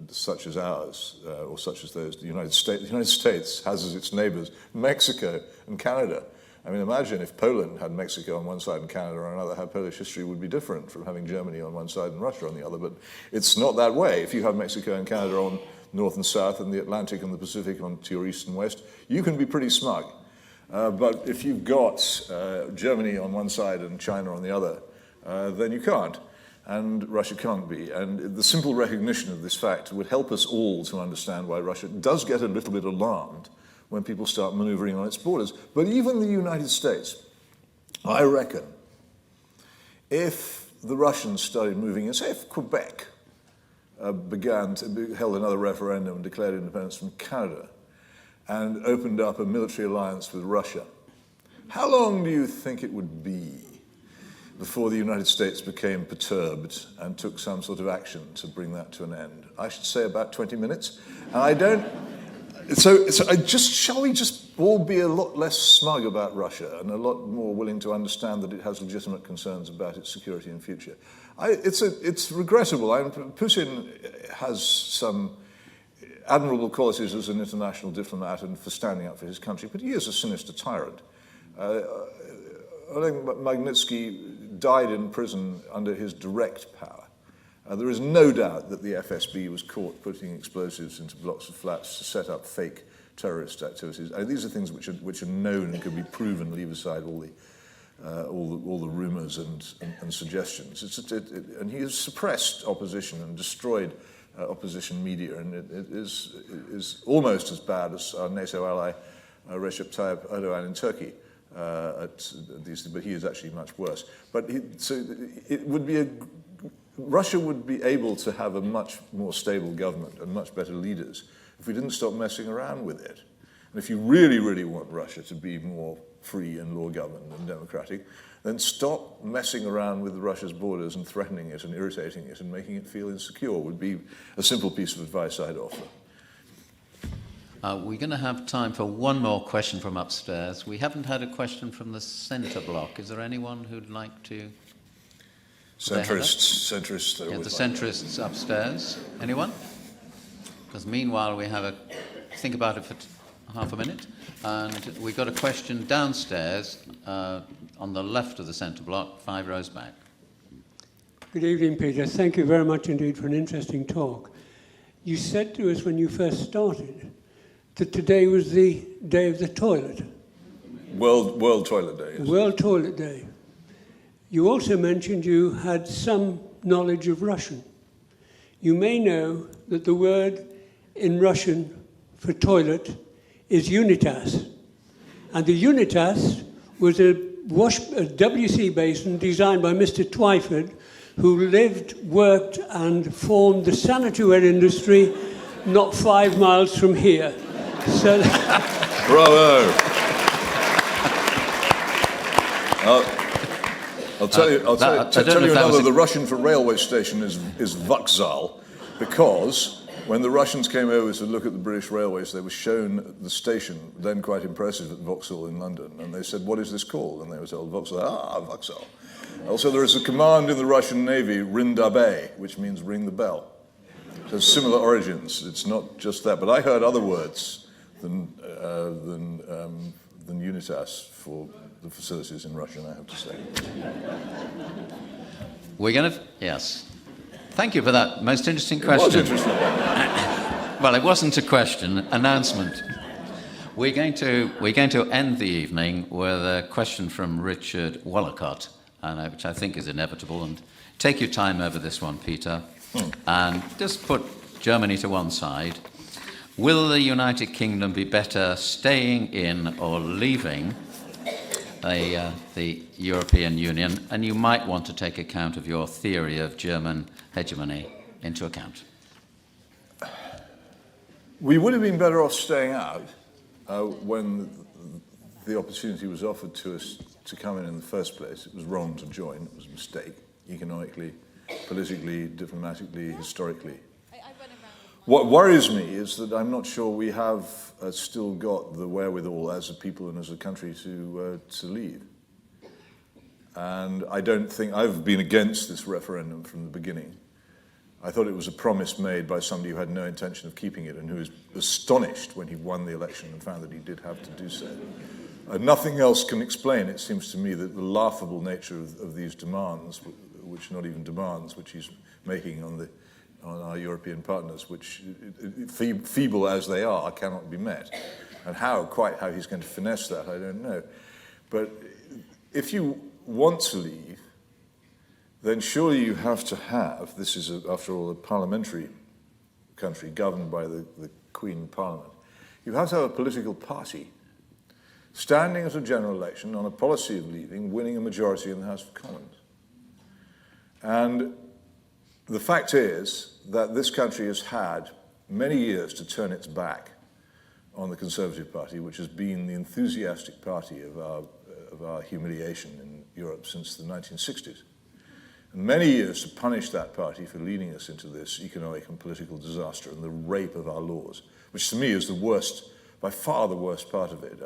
such as ours or such as those the United States. The United States has as its neighbors Mexico and Canada. I mean, imagine if Poland had Mexico on one side and Canada on another, how Polish history would be different from having Germany on one side and Russia on the other. But it's not that way. If you have Mexico and Canada on north and south and the Atlantic and the Pacific on to your east and west, you can be pretty smug. But if you've got Germany on one side and China on the other, then you can't. And Russia can't be. And the simple recognition of this fact would help us all to understand why Russia does get a little bit alarmed when people start maneuvering on its borders. But even the United States, I reckon, if the Russians started moving in, say if Quebec held another referendum and declared independence from Canada and opened up a military alliance with Russia, how long do you think it would be before the United States became perturbed and took some sort of action to bring that to an end? I should say about 20 minutes. And I don't... shall we just all be a lot less smug about Russia and a lot more willing to understand that it has legitimate concerns about its security and future? It's regrettable. Putin has some admirable qualities as an international diplomat and for standing up for his country, but he is a sinister tyrant. Oleg Magnitsky died in prison under his direct power. There is no doubt that the FSB was caught putting explosives into blocks of flats to set up fake terrorist activities. These are things which are known and can be proven. Leave aside all the rumours and suggestions. And he has suppressed opposition and destroyed opposition media, and it is almost as bad as our NATO ally Recep Tayyip Erdogan in Turkey. But he is actually much worse. Russia would be able to have a much more stable government and much better leaders if we didn't stop messing around with it. And if you really, really want Russia to be more free and law-governed and democratic, then stop messing around with Russia's borders and threatening it and irritating it and making it feel insecure would be a simple piece of advice I'd offer. We're going to have time for one more question from upstairs. We haven't had a question from the centre block. Is there anyone who'd like to... Centrists. Yeah, the centrists upstairs. Anyone? Because meanwhile we have think about it for half a minute. And we've got a question downstairs on the left of the centre block, 5 rows back. Good evening, Peter. Thank you very much indeed for an interesting talk. You said to us when you first started that today was the day of the toilet. World Toilet Day. Yes. World Toilet Day. You also mentioned you had some knowledge of Russian. You may know that the word in Russian for toilet is unitas. And the unitas was a WC basin designed by Mr. Twyford, who lived, worked, and formed the sanitary industry not 5 miles from here. So Bravo! I'll tell you another. The Russian for railway station is Vokzal, because when the Russians came over to look at the British railways, they were shown the station, then quite impressive, at Vauxhall in London, and they said, "What is this called?" And they were told, "Vauxhall." Vauxhall. Also, there is a command in the Russian Navy, Rindabe, which means ring the bell. So similar origins. It's not just that, but I heard other words than unitas for the facilities in Russian, I have to say. We're going to... Yes. Thank you for that most interesting question. It was interesting. Well, it wasn't a question, announcement. We're going to end the evening with a question from Richard Wallacott, which I think is inevitable. And take your time over this one, Peter, and just put Germany to one side. Will the United Kingdom be better staying in or leaving the European Union? And you might want to take account of your theory of German hegemony into account. We would have been better off staying out when the opportunity was offered to us to come in the first place. It was wrong to join. It was a mistake, economically, politically, diplomatically, historically. What worries me is that I'm not sure we have still got the wherewithal as a people and as a country to leave. And I don't think... I've been against this referendum from the beginning. I thought it was a promise made by somebody who had no intention of keeping it and who was astonished when he won the election and found that he did have to do so. Nothing else can explain, it seems to me, that the laughable nature of these demands, which are not even demands, which he's making on our European partners, which, feeble as they are, cannot be met. And how he's going to finesse that, I don't know. But if you want to leave, then surely you have to have, this is, after all, a parliamentary country governed by the Queen Parliament, You have to have a political party standing at a general election on a policy of leaving, winning a majority in the House of Commons. And the fact is that this country has had many years to turn its back on the Conservative Party, which has been the enthusiastic party of our humiliation in Europe since the 1960s. And many years to punish that party for leading us into this economic and political disaster and the rape of our laws, which to me is the worst, by far the worst part of it.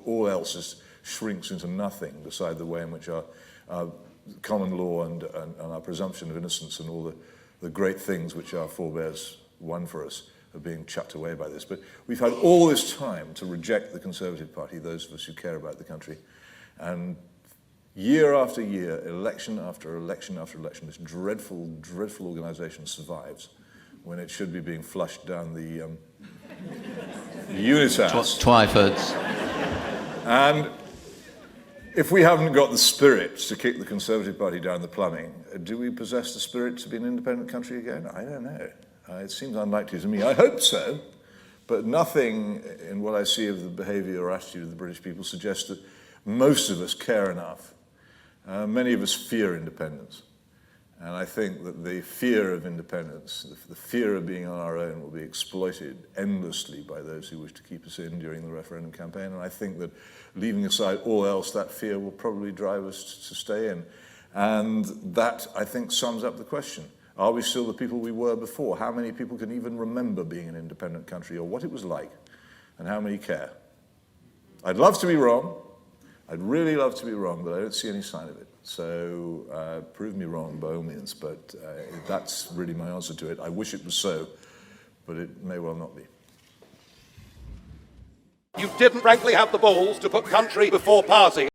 All else shrinks into nothing beside the way in which our common law and our presumption of innocence and all the great things which our forebears won for us are being chucked away by this. But we've had all this time to reject the Conservative Party, those of us who care about the country, and year after year, election after election after election, this dreadful, dreadful organisation survives when it should be being flushed down the Unitas. Twyfords. And if we haven't got the spirit to kick the Conservative Party down the plumbing, do we possess the spirit to be an independent country again? I don't know. It seems unlikely to me. I hope so, but nothing in what I see of the behaviour or attitude of the British people suggests that most of us care enough. Many of us fear independence. And I think that the fear of independence, the fear of being on our own, will be exploited endlessly by those who wish to keep us in during the referendum campaign. And I think that leaving aside all else, that fear will probably drive us to stay in. And that, I think, sums up the question. Are we still the people we were before? How many people can even remember being an independent country or what it was like? And how many care? I'd love to be wrong. I'd really love to be wrong, but I don't see any sign of it. So prove me wrong by all means, but that's really my answer to it. I wish it was so, but it may well not be. You didn't frankly have the balls to put country before party.